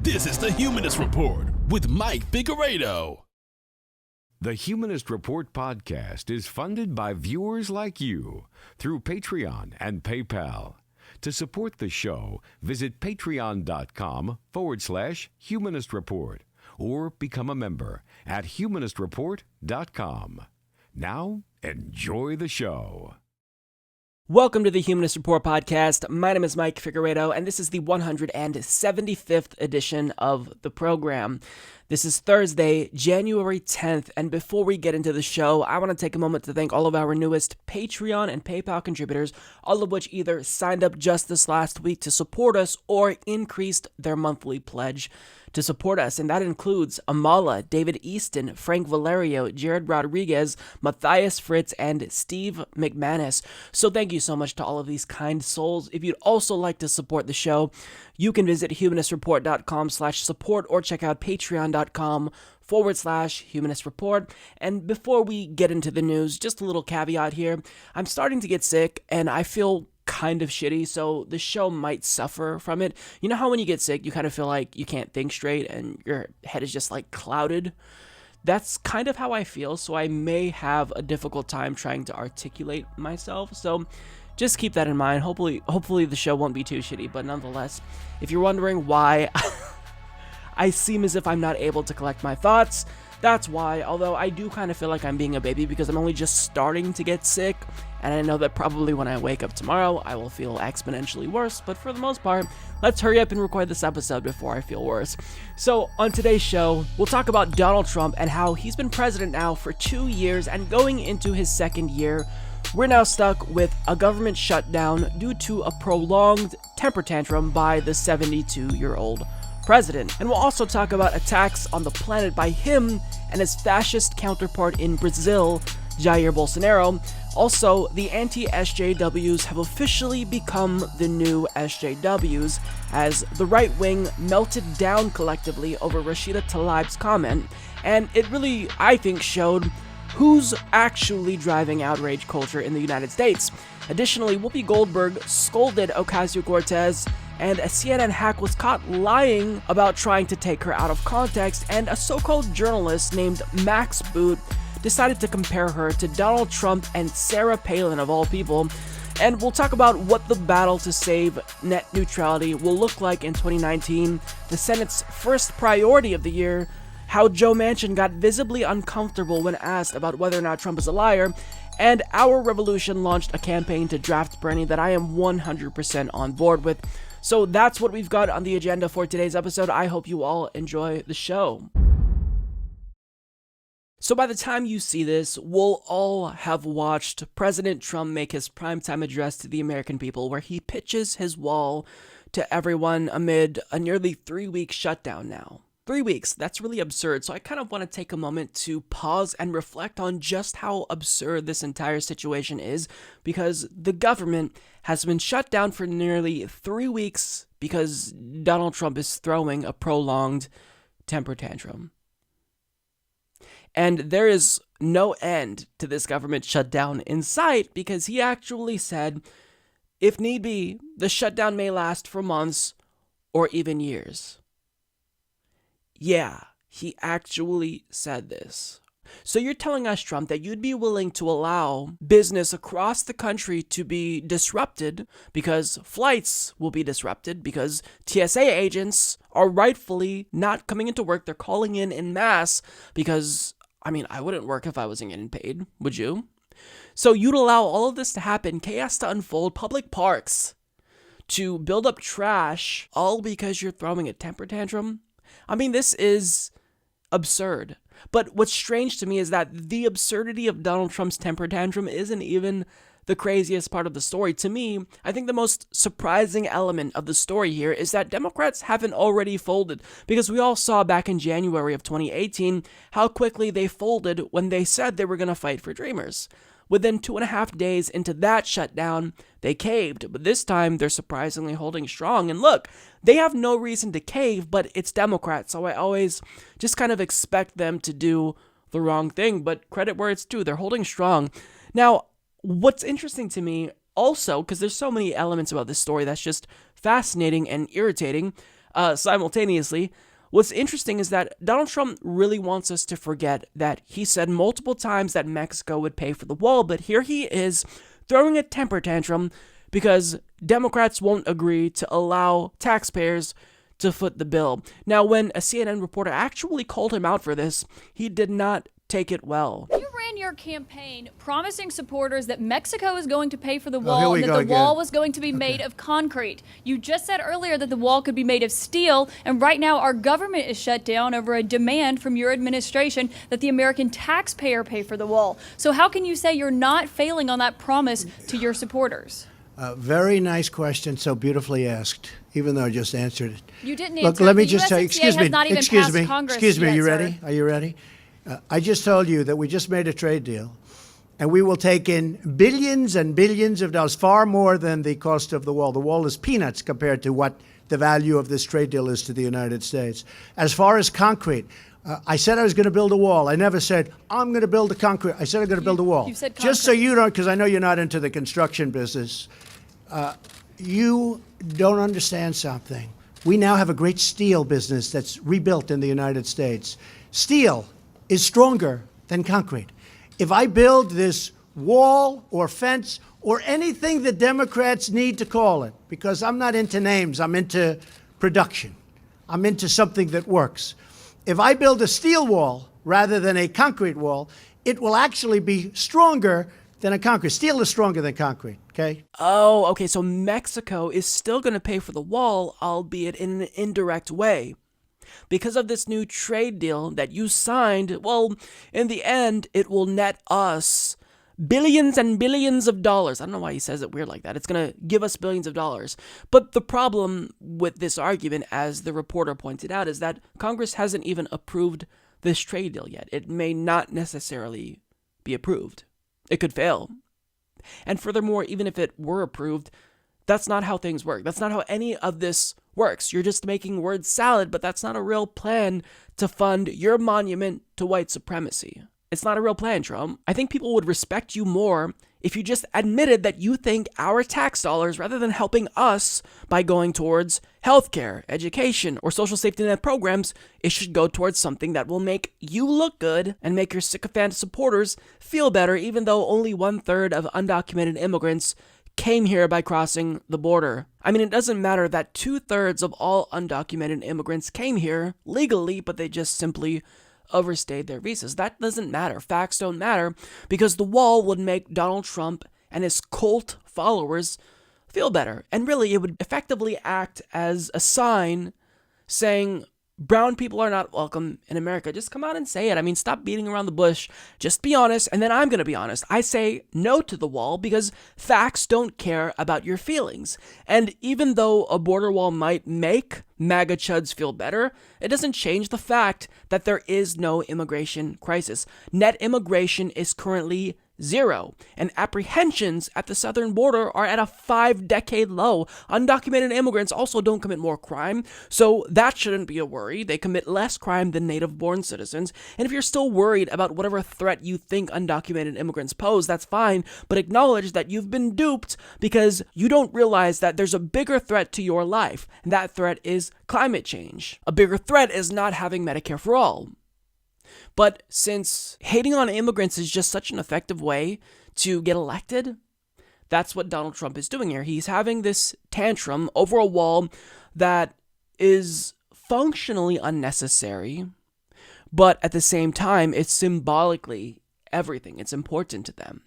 This is the Humanist Report with Mike Figueredo. The Humanist Report podcast is funded by viewers like you through Patreon and PayPal. To support the show, visit patreon.com/Humanist Report or become a member at humanistreport.com. Now, enjoy the show. Welcome to the Humanist Report podcast. My name is Mike Figueredo, and this is the 175th edition of the program. This is Thursday, January 10th, and before we get into the show, I want to take a moment to thank all of our newest Patreon and PayPal contributors, all of which either signed up just this last week to support us or increased their monthly pledge to support us, and that includes Amala, David Easton, Frank Valerio, Jared Rodriguez, Matthias Fritz, and Steve McManus. So thank you so much to all of these kind souls. If you'd also like to support the show, you can visit humanistreport.com/support or check out patreon.com/Humanist Report. And before we get into the news, just a little caveat here. I'm starting to get sick, and I feel kind of shitty, so the show might suffer from it. You know how when you get sick, you kind of feel like you can't think straight and your head is just like clouded? That's kind of how I feel, so I may have a difficult time trying to articulate myself. So just keep that in mind. Hopefully the show won't be too shitty, but nonetheless, if you're wondering why I seem as if I'm not able to collect my thoughts, that's why. Although I do kind of feel like I'm being a baby because I'm only just starting to get sick, and I know that probably when I wake up tomorrow, I will feel exponentially worse, but for the most part, let's hurry up and record this episode before I feel worse. So, on today's show, we'll talk about Donald Trump and how he's been president now for 2 years, and going into his second year, we're now stuck with a government shutdown due to a prolonged temper tantrum by the 72-year-old president. And we'll also talk about attacks on the planet by him and his fascist counterpart in Brazil, Jair Bolsonaro. Also, the anti-SJWs have officially become the new SJWs, as the right wing melted down collectively over Rashida Tlaib's comment, and it really, I think, showed who's actually driving outrage culture in the United States. Additionally, Whoopi Goldberg scolded Ocasio-Cortez, and a CNN hack was caught lying about trying to take her out of context, and a so-called journalist named Max Boot decided to compare her to Donald Trump and Sarah Palin, of all people. And we'll talk about what the battle to save net neutrality will look like in 2019, the Senate's first priority of the year, how Joe Manchin got visibly uncomfortable when asked about whether or not Trump is a liar, and Our Revolution launched a campaign to draft Bernie that I am 100% on board with. So that's what we've got on the agenda for today's episode. I hope you all enjoy the show. So by the time you see this, we'll all have watched President Trump make his primetime address to the American people, where he pitches his wall to everyone amid a nearly 3-week shutdown now. 3 weeks, that's really absurd, so I kind of want to take a moment to pause and reflect on just how absurd this entire situation is, because the government has been shut down for nearly 3 weeks because Donald Trump is throwing a prolonged temper tantrum. And there is no end to this government shutdown in sight, because he actually said, if need be, the shutdown may last for months or even years. Yeah, he actually said this. So you're telling us, Trump, that you'd be willing to allow business across the country to be disrupted because flights will be disrupted because TSA agents are rightfully not coming into work. They're calling in masse because, I wouldn't work if I wasn't getting paid, would you? So you'd allow all of this to happen, chaos to unfold, public parks to build up trash, all because you're throwing a temper tantrum? This is absurd. But what's strange to me is that the absurdity of Donald Trump's temper tantrum isn't even the craziest part of the story. To me, I think the most surprising element of the story here is that Democrats haven't already folded, because we all saw back in January of 2018 how quickly they folded when they said they were going to fight for Dreamers. Within 2.5 days into that shutdown, they caved, but this time they're surprisingly holding strong. And look, they have no reason to cave, but it's Democrats, so I always just kind of expect them to do the wrong thing, but credit where it's due, they're holding strong. Now, what's interesting to me also, because there's so many elements about this story that's just fascinating and irritating, simultaneously. What's interesting is that Donald Trump really wants us to forget that he said multiple times that Mexico would pay for the wall, but here he is throwing a temper tantrum because Democrats won't agree to allow taxpayers to foot the bill. Now, when a CNN reporter actually called him out for this, he did not take it well. You ran your campaign promising supporters that Mexico is going to pay for the wall and that the again. wall was going to be made of concrete. You just said earlier that the wall could be made of steel, and right now our government is shut down over a demand from your administration that the American taxpayer pay for the wall. So how can you say you're not failing on that promise to your supporters? Very nice question, so beautifully asked, even though I just answered it. You didn't Look, answer. let me The just tell you, USMCA excuse has me, not even excuse passed me, Congress excuse me, yet, are you sir. ready? Are you ready? I just told you that we just made a trade deal, and we will take in billions and billions of dollars, far more than the cost of the wall. The wall is peanuts compared to what the value of this trade deal is to the United States. As far as concrete, I said I was going to build a wall. I never said, I'm going to build a concrete. I said I'm going to build a wall. You said just so concrete. you don't, because I know you're not into the construction business, you don't understand something. We now have a great steel business that's rebuilt in the United States. Steel is stronger than concrete. If I build this wall or fence or anything that Democrats need to call it, because I'm not into names, I'm into production. I'm into something that works. If I build a steel wall rather than a concrete wall, it will actually be stronger than a concrete. Steel is stronger than concrete, okay? Oh, okay, so Mexico is still going to pay for the wall, albeit in an indirect way. Because of this new trade deal that you signed, well, in the end, it will net us billions and billions of dollars. I don't know why he says it weird like that. It's going to give us billions of dollars. But the problem with this argument, as the reporter pointed out, is that Congress hasn't even approved this trade deal yet. It may not necessarily be approved. It could fail. And furthermore, even if it were approved, that's not how things work. That's not how any of this works. You're just making word salad, but that's not a real plan to fund your monument to white supremacy. It's not a real plan, Trump. I think people would respect you more if you just admitted that you think our tax dollars, rather than helping us by going towards healthcare, education, or social safety net programs, it should go towards something that will make you look good and make your sycophant supporters feel better, even though only 1/3 of undocumented immigrants came here by crossing the border. I mean, it doesn't matter that 2/3 of all undocumented immigrants came here legally, but they just simply overstayed their visas. That doesn't matter. Facts don't matter, because the wall would make Donald Trump and his cult followers feel better. And really, it would effectively act as a sign saying, brown people are not welcome in America. Just come out and say it. I mean, stop beating around the bush. Just be honest, and then I'm going to be honest. I say no to the wall because facts don't care about your feelings. And even though a border wall might make MAGA chuds feel better, it doesn't change the fact that there is no immigration crisis. Net immigration is currently 0, and apprehensions at the southern border are at a 5-decade low. Undocumented immigrants also don't commit more crime, so that shouldn't be a worry. They commit less crime than native-born citizens. And if you're still worried about whatever threat you think undocumented immigrants pose, that's fine, but acknowledge that you've been duped because you don't realize that there's a bigger threat to your life, and that threat is climate change. A bigger threat is not having Medicare for all. But since hating on immigrants is just such an effective way to get elected, that's what Donald Trump is doing here. He's having this tantrum over a wall that is functionally unnecessary, but at the same time, it's symbolically everything. It's important to them.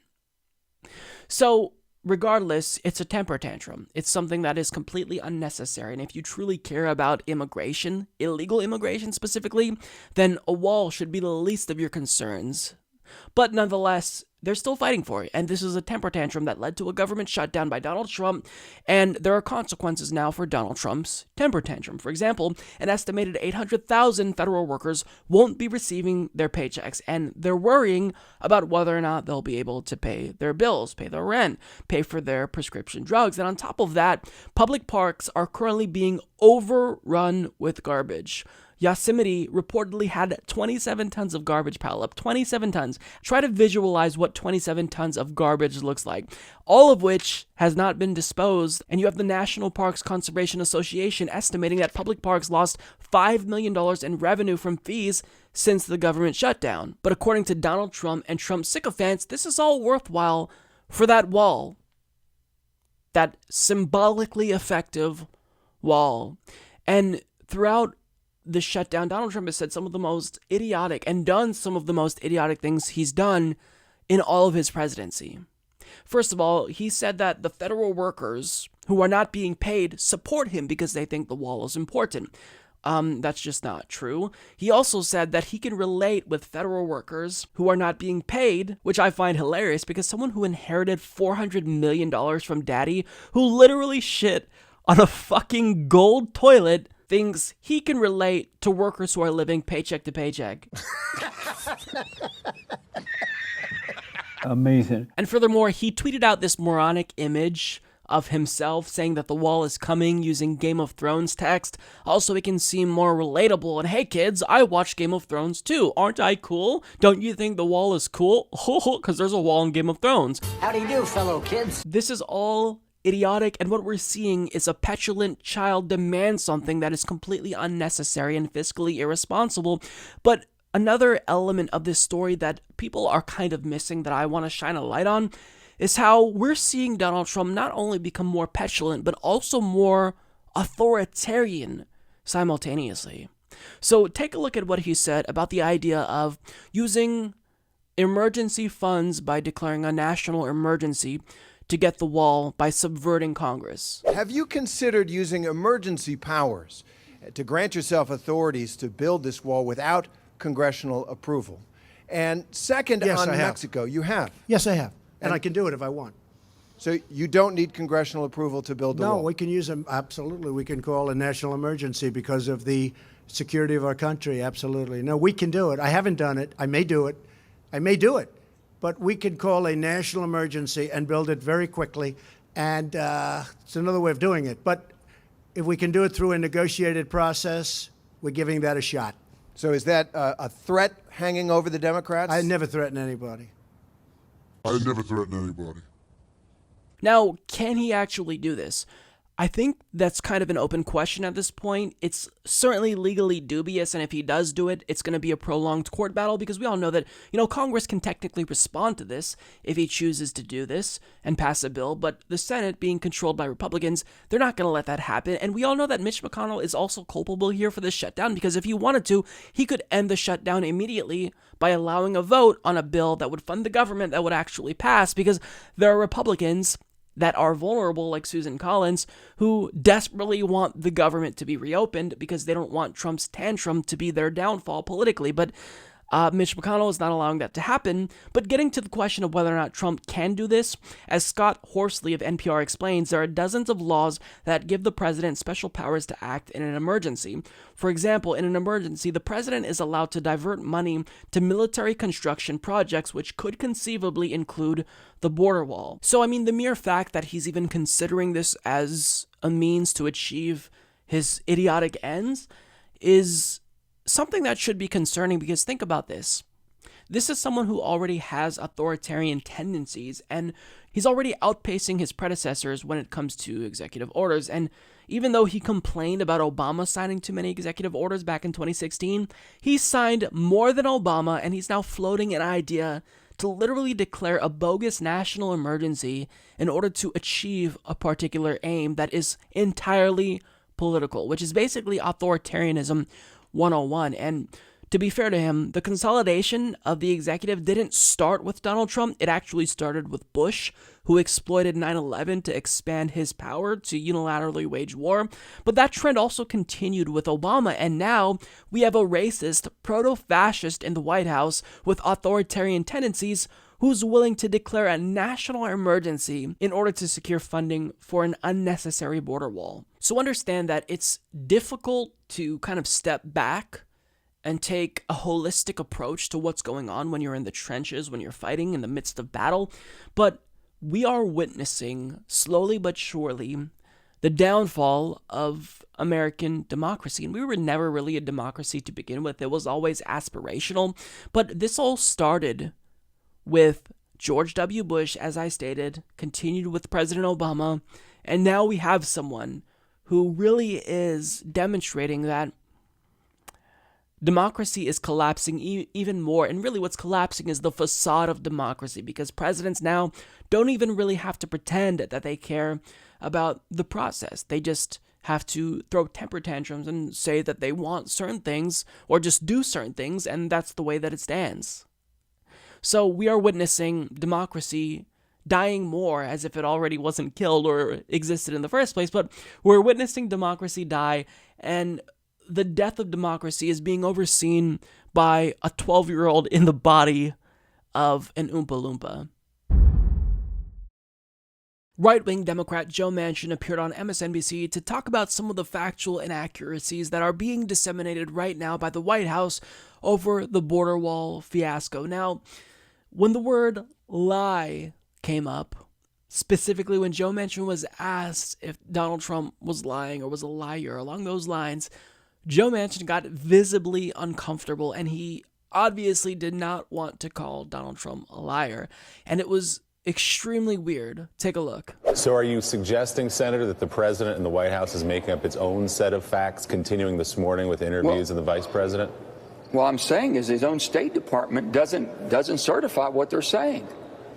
So, regardless, it's a temper tantrum. It's something that is completely unnecessary. And if you truly care about immigration, illegal immigration specifically, then a wall should be the least of your concerns. But nonetheless, they're still fighting for it. And this is a temper tantrum that led to a government shutdown by Donald Trump. And there are consequences now for Donald Trump's temper tantrum. For example, an estimated 800,000 federal workers won't be receiving their paychecks. And they're worrying about whether or not they'll be able to pay their bills, pay their rent, pay for their prescription drugs. And on top of that, public parks are currently being overrun with garbage. Yosemite reportedly had 27 tons of garbage pile up. 27 tons. Try to visualize what what 27 tons of garbage looks like, all of which has not been disposed. And you have the National Parks Conservation Association estimating that public parks lost $5 million in revenue from fees since the government shutdown. But according to Donald Trump and Trump sycophants, this is all worthwhile for that wall. That symbolically effective wall. And throughout the shutdown, Donald Trump has said some of the most idiotic and done some of the most idiotic things he's done in all of his presidency. First of all, he said that the federal workers who are not being paid support him because they think the wall is important. That's just not true. He also said that he can relate with federal workers who are not being paid, which I find hilarious because someone who inherited $400 million from daddy, who literally shit on a fucking gold toilet, thinks he can relate to workers who are living paycheck to paycheck. Amazing. And furthermore, he tweeted out this moronic image of himself saying that the wall is coming using Game of Thrones text. Also, it can seem more relatable. And hey kids, I watch Game of Thrones too. Aren't I cool? Don't you think the wall is cool? Because there's a wall in Game of Thrones. How do you do, fellow kids? This is all idiotic, and what we're seeing is a petulant child demand something that is completely unnecessary and fiscally irresponsible. But another element of this story that people are kind of missing that I want to shine a light on is how we're seeing Donald Trump not only become more petulant, but also more authoritarian simultaneously. So take a look at what he said about the idea of using emergency funds by declaring a national emergency to get the wall by subverting Congress. Have you considered using emergency powers to grant yourself authorities to build this wall without congressional approval? And second, Yes, on I have. Mexico, you have. Yes, I have. And I can do it if I want. So you don't need congressional approval to build the No, wall? we can use them. Absolutely. We can call a national emergency because of the security of our country. Absolutely. No, we can do it. I haven't done it. I may do it. But we can call a national emergency and build it very quickly. And it's another way of doing it. But if we can do it through a negotiated process, we're giving that a shot. So is that a threat hanging over the Democrats? I never threaten anybody. Now, can he actually do this? I think that's kind of an open question at this point. It's certainly legally dubious, and if he does do it, it's going to be a prolonged court battle because we all know that, Congress can technically respond to this if he chooses to do this and pass a bill, but the Senate, being controlled by Republicans, they're not going to let that happen, and we all know that Mitch McConnell is also culpable here for this shutdown because if he wanted to, he could end the shutdown immediately by allowing a vote on a bill that would fund the government that would actually pass because there are Republicans that are vulnerable, like Susan Collins, who desperately want the government to be reopened because they don't want Trump's tantrum to be their downfall politically. But Mitch McConnell is not allowing that to happen. But getting to the question of whether or not Trump can do this, as Scott Horsley of NPR explains, there are dozens of laws that give the president special powers to act in an emergency. For example, in an emergency, the president is allowed to divert money to military construction projects, which could conceivably include the border wall. So, the mere fact that he's even considering this as a means to achieve his idiotic ends is something that should be concerning because think about this. This is someone who already has authoritarian tendencies and he's already outpacing his predecessors when it comes to executive orders. And even though he complained about Obama signing too many executive orders back in 2016, he signed more than Obama and he's now floating an idea to literally declare a bogus national emergency in order to achieve a particular aim that is entirely political, which is basically authoritarianism 101. And to be fair to him, the consolidation of the executive didn't start with Donald Trump. It actually started with Bush, who exploited 9/11 to expand his power to unilaterally wage war. But that trend also continued with Obama, and now we have a racist, proto-fascist in the White House with authoritarian tendencies who's willing to declare a national emergency in order to secure funding for an unnecessary border wall. So understand that it's difficult to kind of step back and take a holistic approach to what's going on when you're in the trenches, when you're fighting in the midst of battle. But we are witnessing, slowly but surely, the downfall of American democracy. And we were never really a democracy to begin with. It was always aspirational. But this all started with George W. Bush, as I stated, continued with President Obama, and now we have someone who really is demonstrating that democracy is collapsing even more. And really what's collapsing is the facade of democracy, because presidents now don't even really have to pretend that they care about the process. They just have to throw temper tantrums and say that they want certain things or just do certain things, and that's the way that it stands. So we are witnessing democracy dying more as if it already wasn't killed or existed in the first place, but we're witnessing democracy die, and the death of democracy is being overseen by a 12-year-old in the body of an Oompa Loompa. Right-wing Democrat Joe Manchin appeared on MSNBC to talk about some of the factual inaccuracies that are being disseminated right now by the White House over the border wall fiasco. Now, when the word lie came up, specifically when Joe Manchin was asked if Donald Trump was lying or was a liar along those lines, Joe Manchin got visibly uncomfortable, and he obviously did not want to call Donald Trump a liar. And it was extremely weird. Take a look. So are you suggesting, Senator, that the president and the White House is making up its own set of facts, continuing this morning with interviews of the vice president? What I'm saying is his own State Department doesn't certify what they're saying.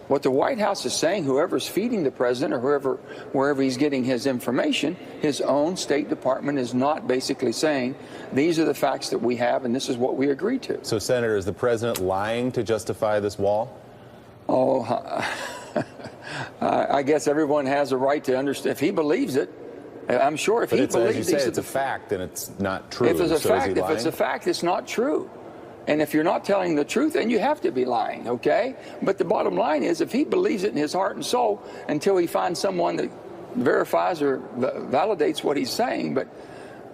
What the White House is saying, whoever's feeding the president or wherever he's getting his information, his own State Department is not basically saying, these are the facts that we have and this is what we agreed to. So, Senator, is the president lying to justify this wall? Oh, I guess everyone has a right to understand. If he believes it, I'm sure if he believes it. As you say, it's a fact and it's not true. If it's a fact, it's not true. And if you're not telling the truth, then you have to be lying, okay? But the bottom line is, if he believes it in his heart and soul until he finds someone that verifies or validates what he's saying, but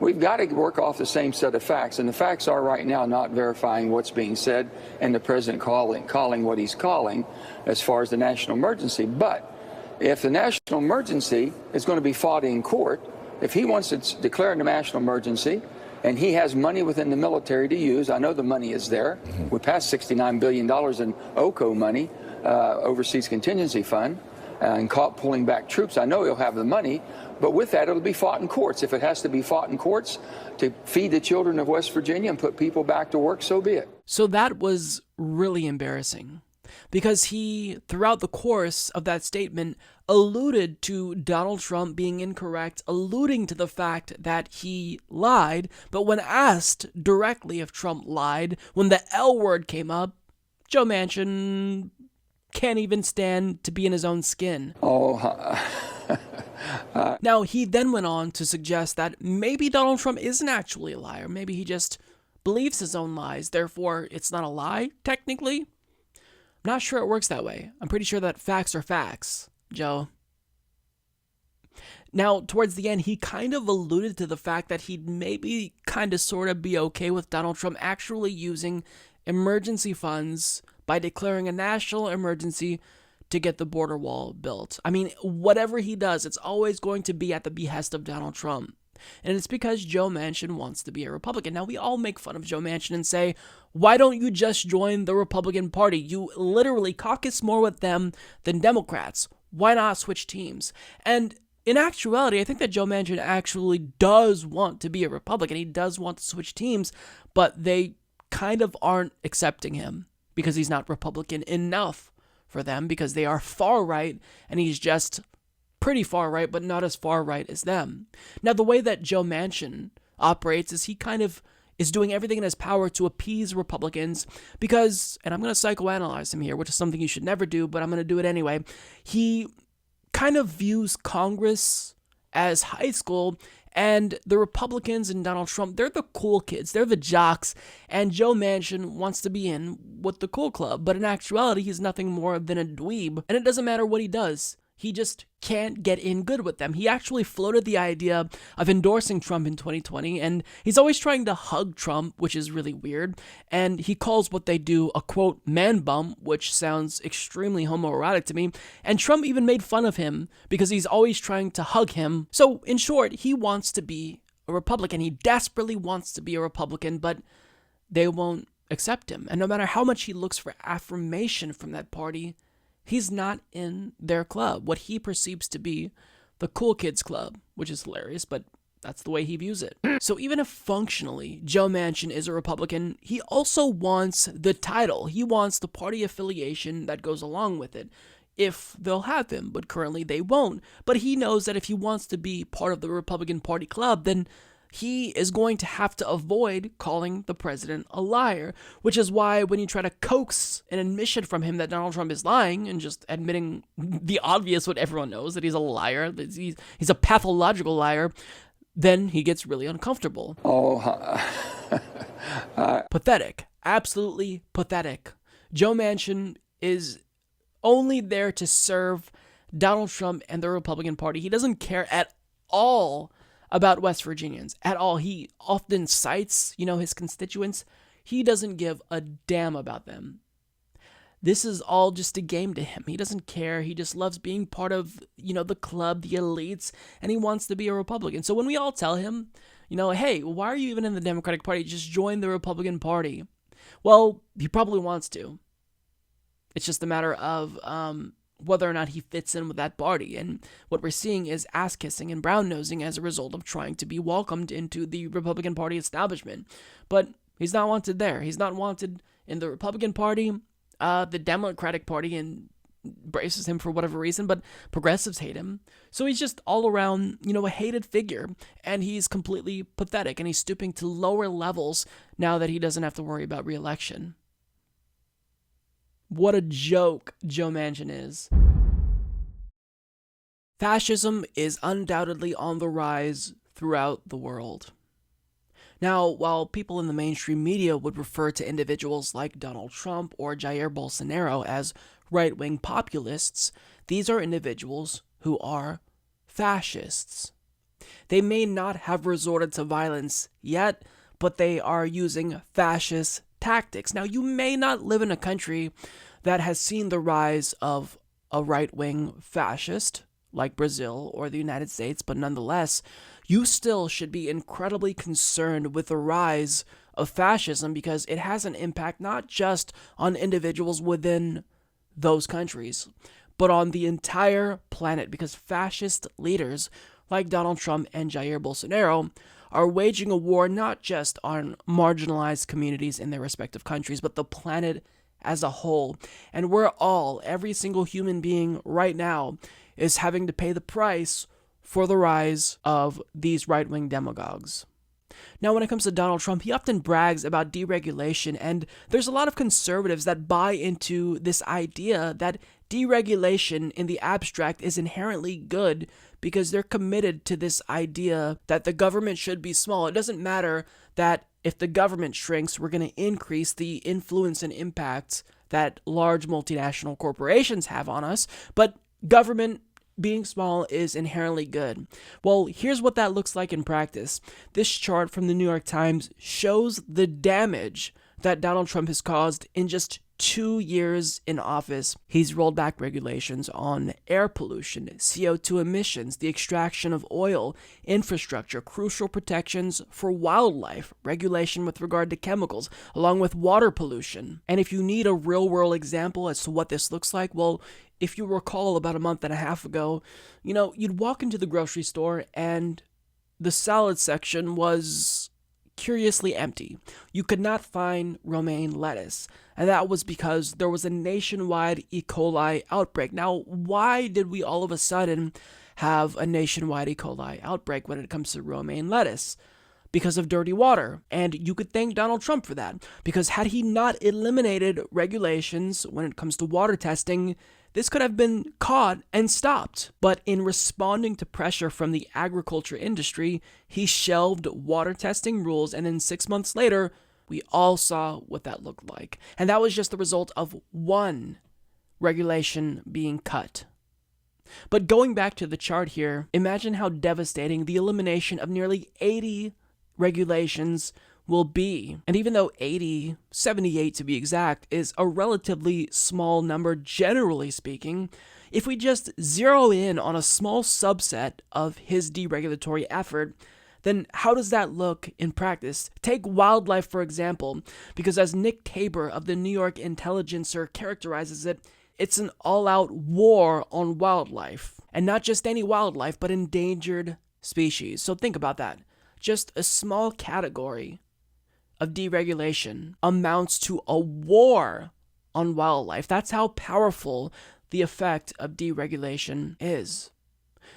we've got to work off the same set of facts. And the facts are right now not verifying what's being said and the president calling what he's calling as far as the national emergency. But if the national emergency is going to be fought in court, if he wants to declare a national emergency, and he has money within the military to use. I know the money is there. We passed $69 billion in OCO money, Overseas Contingency Fund, and pulling back troops. I know he'll have the money, but with that, it'll be fought in courts. If it has to be fought in courts to feed the children of West Virginia and put people back to work, so be it. So that was really embarrassing, because he, throughout the course of that statement, alluded to Donald Trump being incorrect, alluding to the fact that he lied. But when asked directly if Trump lied, when the L word came up, Joe Manchin can't even stand to be in his own skin. Now, he then went on to suggest that maybe Donald Trump isn't actually a liar. Maybe he just believes his own lies. Therefore, it's not a lie, technically. I'm not sure it works that way. I'm pretty sure that facts are facts, Joe. Now, towards the end, he kind of alluded to the fact that he'd maybe kind of sort of be okay with Donald Trump actually using emergency funds by declaring a national emergency to get the border wall built. I mean, whatever he does, it's always going to be at the behest of Donald Trump. And it's because Joe Manchin wants to be a Republican. Now, we all make fun of Joe Manchin and say, why don't you just join the Republican Party? You literally caucus more with them than Democrats. Why not switch teams? And in actuality, I think that Joe Manchin actually does want to be a Republican. He does want to switch teams, but they kind of aren't accepting him because he's not Republican enough for them, because they are far right and he's just pretty far right, but not as far right as them. Now, the way that Joe Manchin operates is he kind of is doing everything in his power to appease Republicans because, and I'm going to psychoanalyze him here, which is something you should never do, but I'm going to do it anyway. He kind of views Congress as high school, and the Republicans and Donald Trump, they're the cool kids, they're the jocks, and Joe Manchin wants to be in with the cool club, but in actuality, he's nothing more than a dweeb, and it doesn't matter what he does. He just can't get in good with them. He actually floated the idea of endorsing Trump in 2020, and he's always trying to hug Trump, which is really weird, and he calls what they do a, quote, man bump, which sounds extremely homoerotic to me, and Trump even made fun of him because he's always trying to hug him. So, in short, he wants to be a Republican. He desperately wants to be a Republican, but they won't accept him. And no matter how much he looks for affirmation from that party, He's not in their club, what he perceives to be the cool kids club, which is hilarious, but that's the way he views it. So even if functionally Joe Manchin is a Republican, he also wants the title. He wants the party affiliation that goes along with it, if they'll have him, but currently they won't. But he knows that if he wants to be part of the Republican Party club, then he is going to have to avoid calling the president a liar, which is why when you try to coax an admission from him that Donald Trump is lying and just admitting the obvious, what everyone knows, that he's a liar, that he's a pathological liar, then he gets really uncomfortable. Pathetic. Absolutely pathetic. Joe Manchin is only there to serve Donald Trump and the Republican Party. He doesn't care at all about West Virginians at all. He often cites, his constituents. He doesn't give a damn about them. This is all just a game to him. He doesn't care. He just loves being part of, the club, the elites, and he wants to be a Republican. So when we all tell him, hey, why are you even in the Democratic Party? Just join the Republican Party. Well, he probably wants to. It's just a matter of whether or not he fits in with that party. And what we're seeing is ass-kissing and brown-nosing as a result of trying to be welcomed into the Republican Party establishment. But he's not wanted there. He's not wanted in the Republican Party. The Democratic Party embraces him for whatever reason, but progressives hate him. So he's just all around, a hated figure, and he's completely pathetic, and he's stooping to lower levels now that he doesn't have to worry about re-election. What a joke Joe Manchin is. Fascism is undoubtedly on the rise throughout the world. Now, while people in the mainstream media would refer to individuals like Donald Trump or Jair Bolsonaro as right-wing populists, these are individuals who are fascists. They may not have resorted to violence yet, but they are using fascist tactics. Now, you may not live in a country that has seen the rise of a right-wing fascist like Brazil or the United States, but nonetheless, you still should be incredibly concerned with the rise of fascism because it has an impact not just on individuals within those countries, but on the entire planet, because fascist leaders like Donald Trump and Jair Bolsonaro are waging a war not just on marginalized communities in their respective countries, but the planet as a whole. And we're all, every single human being right now, is having to pay the price for the rise of these right-wing demagogues. Now, when it comes to Donald Trump, he often brags about deregulation, and there's a lot of conservatives that buy into this idea that deregulation in the abstract is inherently good because they're committed to this idea that the government should be small. It doesn't matter that if the government shrinks, we're going to increase the influence and impact that large multinational corporations have on us, but government being small is inherently good. Well, here's what that looks like in practice. This chart from the New York Times shows the damage that Donald Trump has caused in just 2 years in office. He's rolled back regulations on air pollution, CO2 emissions, the extraction of oil, infrastructure, crucial protections for wildlife, regulation with regard to chemicals, along with water pollution. And if you need a real-world example as to what this looks like, well, if you recall about a month and a half ago, you'd walk into the grocery store and the salad section was curiously empty. You could not find romaine lettuce, and that was because there was a nationwide E. coli outbreak. Now, why did we all of a sudden have a nationwide E. coli outbreak when it comes to romaine lettuce? Because of dirty water. And you could thank Donald Trump for that, because had he not eliminated regulations when it comes to water testing, this could have been caught and stopped. But in responding to pressure from the agriculture industry, he shelved water testing rules, and then 6 months later, we all saw what that looked like. And that was just the result of one regulation being cut. But going back to the chart here, imagine how devastating the elimination of nearly 80 regulations will be. And even though 80, 78 to be exact, is a relatively small number generally speaking, if we just zero in on a small subset of his deregulatory effort, then how does that look in practice? Take wildlife, for example, because as Nick Tabor of the New York Intelligencer characterizes it, It's an all-out war on wildlife. And not just any wildlife, but endangered species. So think about that. Just a small category of deregulation amounts to a war on wildlife. That's how powerful the effect of deregulation is.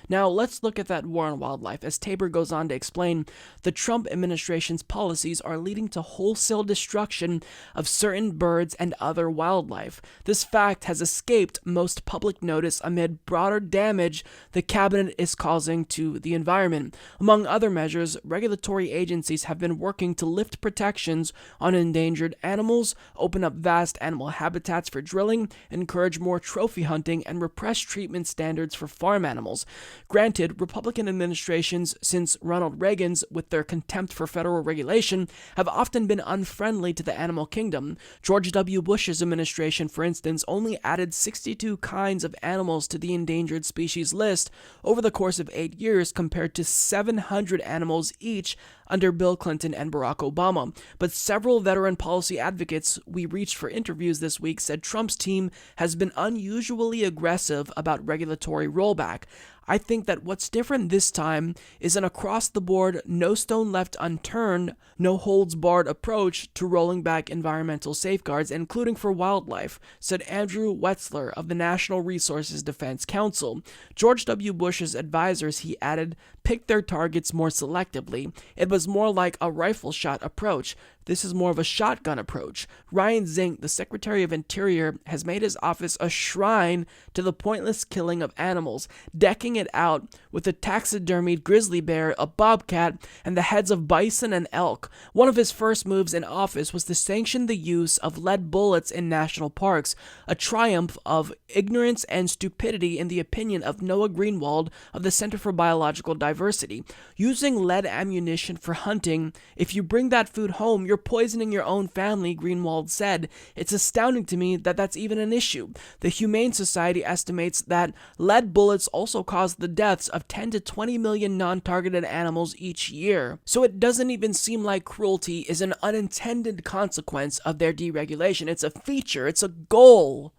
Now, let's look at that war on wildlife. As Tabor goes on to explain, the Trump administration's policies are leading to wholesale destruction of certain birds and other wildlife. This fact has escaped most public notice amid broader damage the cabinet is causing to the environment. Among other measures, regulatory agencies have been working to lift protections on endangered animals, open up vast animal habitats for drilling, encourage more trophy hunting, and repress treatment standards for farm animals. Granted, Republican administrations since Ronald Reagan's, with their contempt for federal regulation, have often been unfriendly to the animal kingdom. George W. Bush's administration, for instance, only added 62 kinds of animals to the endangered species list over the course of 8 years, compared to 700 animals each under Bill Clinton and Barack Obama. But several veteran policy advocates we reached for interviews this week said Trump's team has been unusually aggressive about regulatory rollback. I think that what's different this time is an across-the-board, no stone left unturned, no holds barred approach to rolling back environmental safeguards, including for wildlife, said Andrew Wetzler of the National Resources Defense Council. George W. Bush's advisors, he added, picked their targets more selectively. It was more like a rifle shot approach. This is more of a shotgun approach. Ryan Zink, the Secretary of Interior, has made his office a shrine to the pointless killing of animals, decking it out with a taxidermied grizzly bear, a bobcat, and the heads of bison and elk. One of his first moves in office was to sanction the use of lead bullets in national parks, a triumph of ignorance and stupidity in the opinion of Noah Greenwald of the Center for Biological Diversity. Using lead ammunition for hunting, if you bring that food home, you're poisoning your own family, Greenwald said. It's astounding to me that that's even an issue. The Humane Society estimates that lead bullets also cause the deaths of 10 to 20 million non-targeted animals each year. So it doesn't even seem like cruelty is an unintended consequence of their deregulation. It's a feature, it's a goal.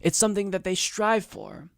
It's something that they strive for.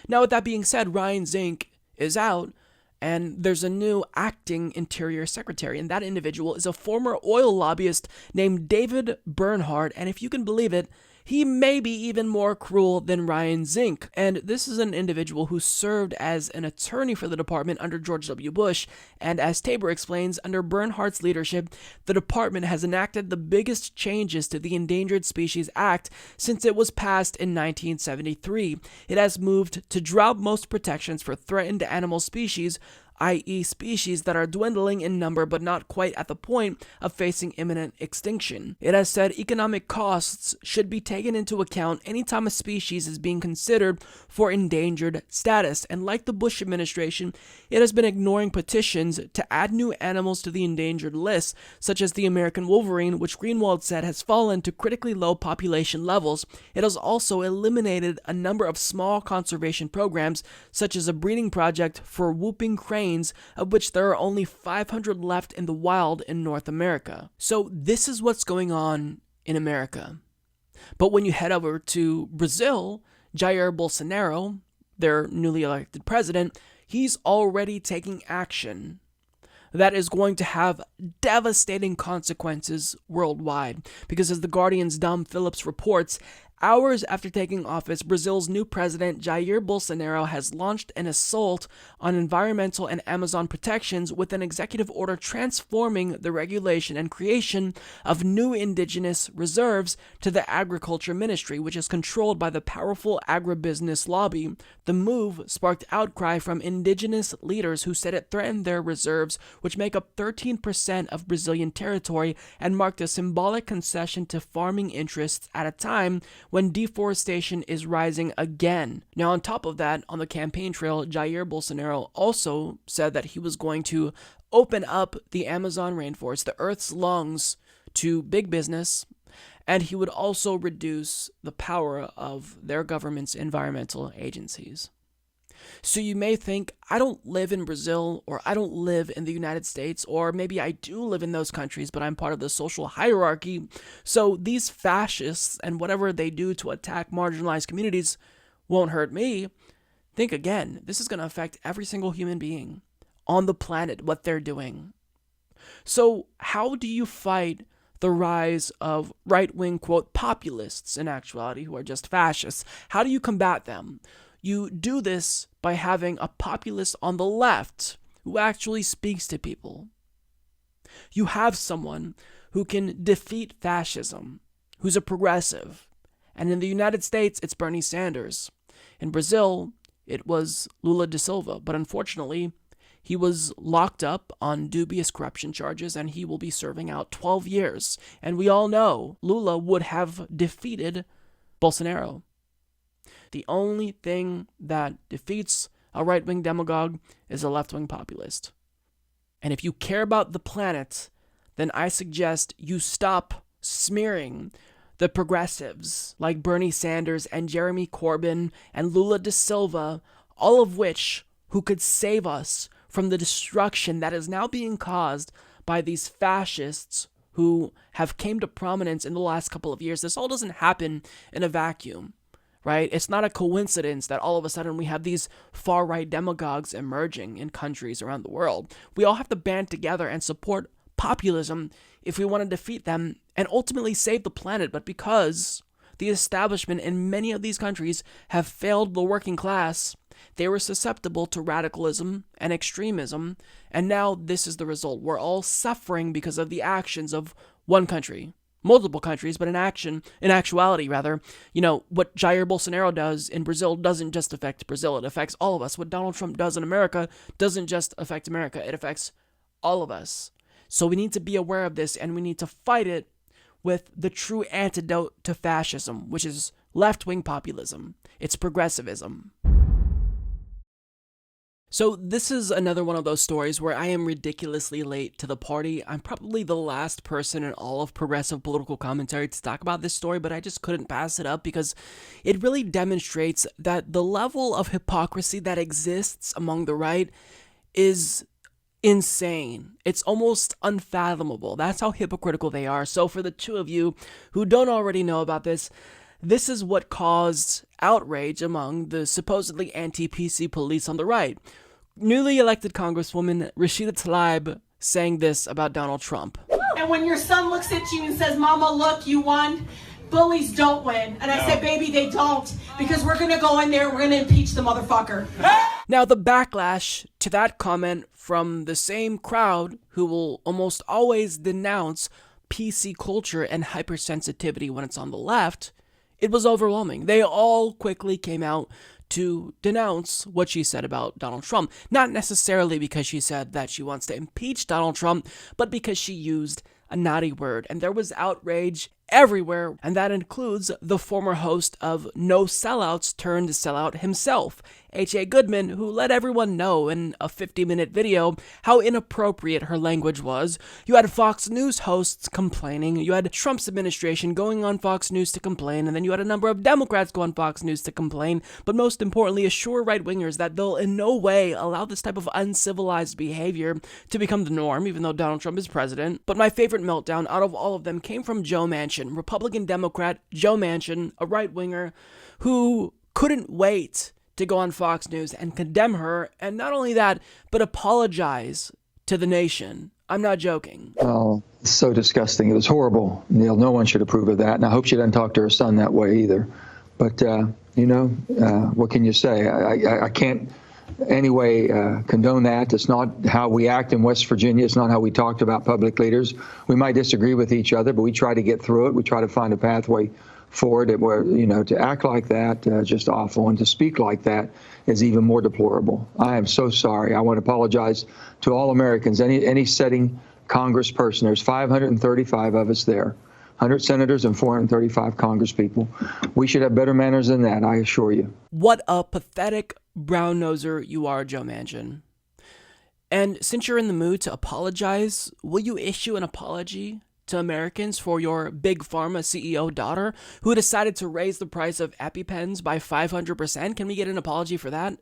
Now, with that being said, Ryan Zink is out, and there's a new acting Interior Secretary, and that individual is a former oil lobbyist named David Bernhardt, and if you can believe it, he may be even more cruel than Ryan Zink. And this is an individual who served as an attorney for the department under George W. Bush, and as Tabor explains, under Bernhardt's leadership, the department has enacted the biggest changes to the Endangered Species Act since it was passed in 1973. It has moved to drop most protections for threatened animal species, i.e. species that are dwindling in number but not quite at the point of facing imminent extinction. It has said economic costs should be taken into account anytime a species is being considered for endangered status, and like the Bush administration, it has been ignoring petitions to add new animals to the endangered list, such as the American wolverine, which Greenwald said has fallen to critically low population levels. It has also eliminated a number of small conservation programs, such as a breeding project for whooping cranes, of which there are only 500 left in the wild in North America. So this is what's going on in America. But when you head over to Brazil, Jair Bolsonaro, their newly elected president, he's already taking action that is going to have devastating consequences worldwide. Because as The Guardian's Dom Phillips reports, hours after taking office, Brazil's new president, Jair Bolsonaro, has launched an assault on environmental and Amazon protections with an executive order transforming the regulation and creation of new indigenous reserves to the Agriculture Ministry, which is controlled by the powerful agribusiness lobby. The move sparked outcry from indigenous leaders who said it threatened their reserves, which make up 13% of Brazilian territory, and marked a symbolic concession to farming interests at a time when deforestation is rising again. Now, on top of that, on the campaign trail, Jair Bolsonaro also said that he was going to open up the Amazon rainforest, the Earth's lungs, to big business, and he would also reduce the power of their government's environmental agencies. So you may think, I don't live in Brazil, or I don't live in the United States, or maybe I do live in those countries, but I'm part of the social hierarchy. So these fascists and whatever they do to attack marginalized communities won't hurt me. Think again. This is going to affect every single human being on the planet, what they're doing. So how do you fight the rise of right-wing, quote, populists in actuality, who are just fascists? How do you combat them? You do this by having a populist on the left who actually speaks to people. You have someone who can defeat fascism, who's a progressive. And in the United States, it's Bernie Sanders. In Brazil, it was Lula da Silva. But unfortunately, he was locked up on dubious corruption charges, and he will be serving out 12 years. And we all know Lula would have defeated Bolsonaro. The only thing that defeats a right-wing demagogue is a left-wing populist. And if you care about the planet, then I suggest you stop smearing the progressives like Bernie Sanders and Jeremy Corbyn and Lula da Silva, all of which who could save us from the destruction that is now being caused by these fascists who have came to prominence in the last couple of years. This all doesn't happen in a vacuum, right? It's not a coincidence that all of a sudden we have these far-right demagogues emerging in countries around the world. We all have to band together and support populism if we want to defeat them and ultimately save the planet. But because the establishment in many of these countries have failed the working class, they were susceptible to radicalism and extremism, and now this is the result. We're all suffering because of the actions of one country. Multiple countries, but in actuality, what Jair Bolsonaro does in Brazil doesn't just affect Brazil, it affects all of us. What Donald Trump does in America doesn't just affect America, it affects all of us. So we need to be aware of this, and we need to fight it with the true antidote to fascism, which is left-wing populism. It's progressivism. So this is another one of those stories where I am ridiculously late to the party. I'm probably the last person in all of progressive political commentary to talk about this story, but I just couldn't pass it up because it really demonstrates that the level of hypocrisy that exists among the right is insane. It's almost unfathomable. That's how hypocritical they are. So for the two of you who don't already know about this, this is what caused outrage among the supposedly anti-PC police on the right. Newly elected Congresswoman Rashida Tlaib saying this about Donald Trump. And when your son looks at you and says, Mama, look, you won, bullies don't win. And I said, baby, they don't, because we're going to go in there, we're going to impeach the motherfucker. Now, the backlash to that comment from the same crowd who will almost always denounce PC culture and hypersensitivity when it's on the left, it was overwhelming. They all quickly came out to denounce what she said about Donald Trump. Not necessarily because she said that she wants to impeach Donald Trump, but because she used a naughty word. And there was outrage everywhere, and that includes the former host of No Sellouts turned sellout himself, H.A. Goodman, who let everyone know in a 50-minute video how inappropriate her language was. You had Fox News hosts complaining, you had Trump's administration going on Fox News to complain, and then you had a number of Democrats go on Fox News to complain, but most importantly assure right-wingers that they'll in no way allow this type of uncivilized behavior to become the norm, even though Donald Trump is president. But my favorite meltdown out of all of them came from Joe Manchin, Republican Democrat Joe Manchin, a right-winger who couldn't wait to go on Fox News and condemn her, and not only that, but apologize to the nation. I'm not joking. Oh, so disgusting. It was horrible, Neil. No one should approve of that, and I hope she doesn't talk to her son that way either. But, what can you say? I can't anyway condone that. It's not how we act in West Virginia. It's not how we talked about public leaders. We might disagree with each other, but we try to get through it. We try to find a pathway forward. Where, to act like that, just awful. And to speak like that is even more deplorable. I am so sorry. I want to apologize to all Americans, any sitting congressperson. There's 535 of us there, 100 senators and 435 congresspeople. We should have better manners than that, I assure you. What a pathetic brown-noser you are, Joe Manchin. And since you're in the mood to apologize, will you issue an apology to Americans for your Big Pharma CEO daughter who decided to raise the price of EpiPens by 500%? Can we get an apology for that?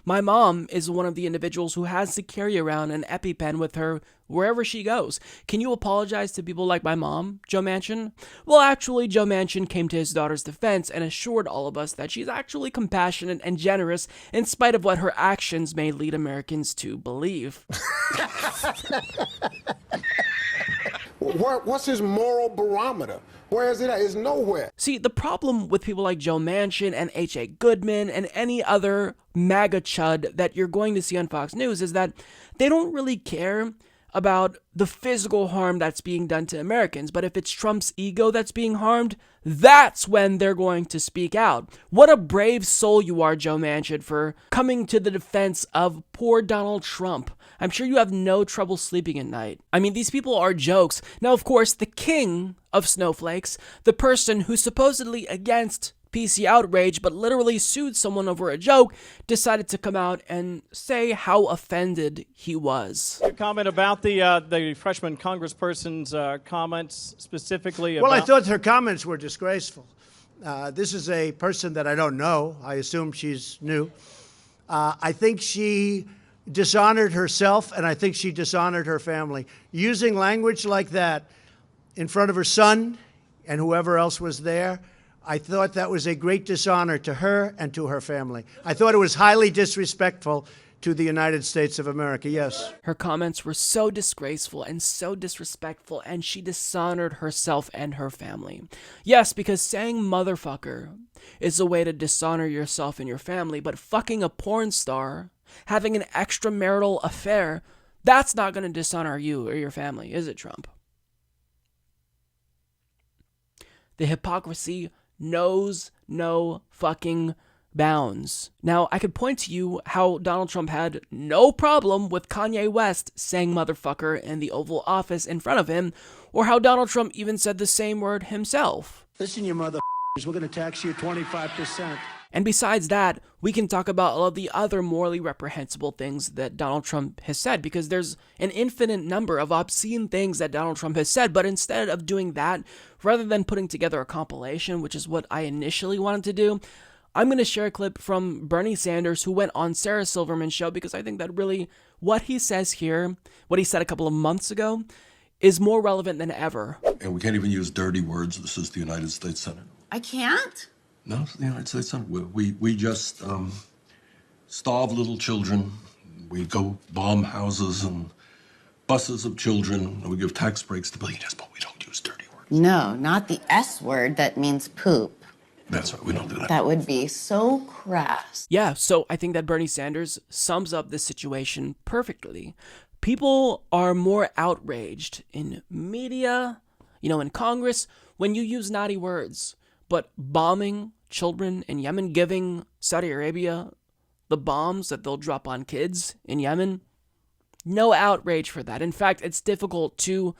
My mom is one of the individuals who has to carry around an EpiPen with her wherever she goes. Can you apologize to people like my mom, Joe Manchin? Well, actually, Joe Manchin came to his daughter's defense and assured all of us that she's actually compassionate and generous in spite of what her actions may lead Americans to believe. What's his moral barometer? Where is it at? It's nowhere. See, the problem with people like Joe Manchin and H.A. Goodman and any other MAGA chud that you're going to see on Fox News is that they don't really care about the physical harm that's being done to Americans. But if it's Trump's ego that's being harmed, that's when they're going to speak out. What a brave soul you are, Joe Manchin, for coming to the defense of poor Donald Trump. I'm sure you have no trouble sleeping at night. I mean, these people are jokes. Now, of course, the king of snowflakes, the person who's supposedly against PC outrage but literally sued someone over a joke, decided to come out and say how offended he was. Your comment about the freshman congressperson's comments specifically about... Well, I thought her comments were disgraceful. This is a person that I don't know. I assume she's new. I think she dishonored herself, and I think she dishonored her family. Using language like that in front of her son and whoever else was there, I thought that was a great dishonor to her and to her family. I thought it was highly disrespectful to the United States of America, yes. Her comments were so disgraceful and so disrespectful, and she dishonored herself and her family. Yes, because saying motherfucker is a way to dishonor yourself and your family, but fucking a porn star, having an extramarital affair, that's not going to dishonor you or your family, is it, Trump? The hypocrisy knows no fucking bounds. Now, I could point to you how Donald Trump had no problem with Kanye West saying motherfucker in the Oval Office in front of him, or how Donald Trump even said the same word himself. Listen, you motherfuckers, we're going to tax you 25%. And besides that, we can talk about all of the other morally reprehensible things that Donald Trump has said, because there's an infinite number of obscene things that Donald Trump has said. But instead of doing that, rather than putting together a compilation, which is what I initially wanted to do, I'm going to share a clip from Bernie Sanders, who went on Sarah Silverman's show, because I think that really what he says here, what he said a couple of months ago, is more relevant than ever. And we can't even use dirty words. This is the United States Senate. I can't? No, it's the United States Senate. We just starve little children. We go bomb houses and buses of children. And we give tax breaks to billionaires, but we don't use dirty words. No, not the S word that means poop. That's right, we don't do that. That would be so crass. Yeah, so I think that Bernie Sanders sums up this situation perfectly. People are more outraged in media, in Congress, when you use naughty words. But bombing children in Yemen, giving Saudi Arabia the bombs that they'll drop on kids in Yemen, no outrage for that. In fact, it's difficult to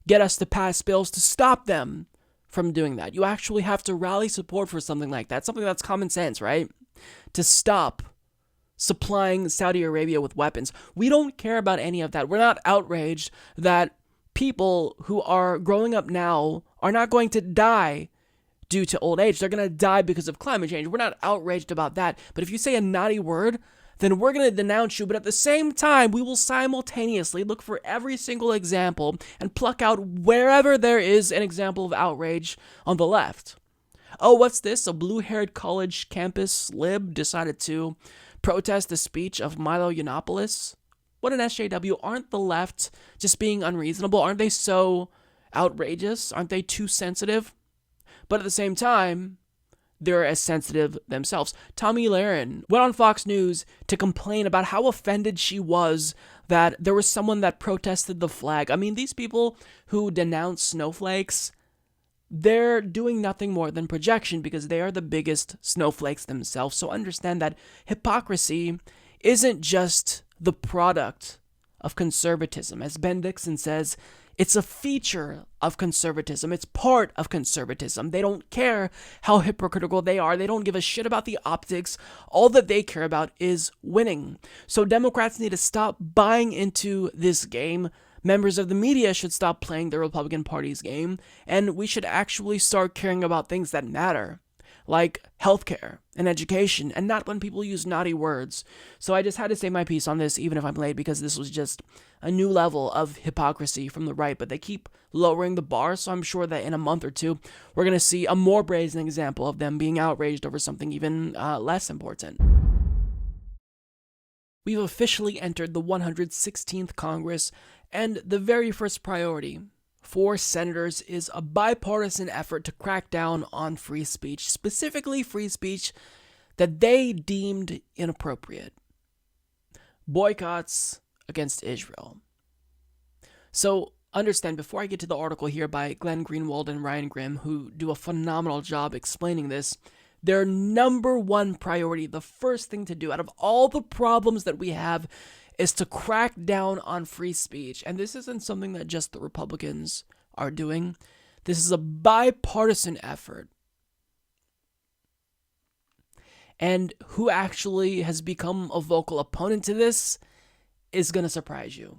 get us to pass bills to stop them from doing that. You actually have to rally support for something like that, something that's common sense, right? To stop supplying Saudi Arabia with weapons. We don't care about any of that. We're not outraged that people who are growing up now are not going to die due to old age. They're going to die because of climate change. We're not outraged about that. But if you say a naughty word, then we're going to denounce you. But at the same time, we will simultaneously look for every single example and pluck out wherever there is an example of outrage on the left. Oh, what's this? A blue-haired college campus lib decided to protest the speech of Milo Yiannopoulos? What an SJW. Aren't the left just being unreasonable? Aren't they so outrageous? Aren't they too sensitive? But at the same time, they're as sensitive themselves. Tomi Lahren went on Fox News to complain about how offended she was that there was someone that protested the flag. I mean, these people who denounce snowflakes, they're doing nothing more than projection because they are the biggest snowflakes themselves. So understand that hypocrisy isn't just the product of conservatism. As Ben Dixon says, it's a feature of conservatism. It's part of conservatism. They don't care how hypocritical they are. They don't give a shit about the optics. All that they care about is winning. So Democrats need to stop buying into this game. Members of the media should stop playing the Republican Party's game. And we should actually start caring about things that matter. like healthcare and education, and not when people use naughty words. So I just had to say my piece on this, even if I'm late, because this was just a new level of hypocrisy from the right. But they keep lowering the bar, so I'm sure that in a month or two, we're going to see a more brazen example of them being outraged over something even less important. We've officially entered the 116th Congress, and the very first priority for senators is a bipartisan effort to crack down on free speech, specifically free speech that they deemed inappropriate. Boycotts against Israel. So understand, before I get to the article here by Glenn Greenwald and Ryan Grimm, who do a phenomenal job explaining this, their number one priority, the first thing to do out of all the problems that we have, is to crack down on free speech. And this isn't something that just the Republicans are doing. This is a bipartisan effort. And who actually has become a vocal opponent to this is going to surprise you.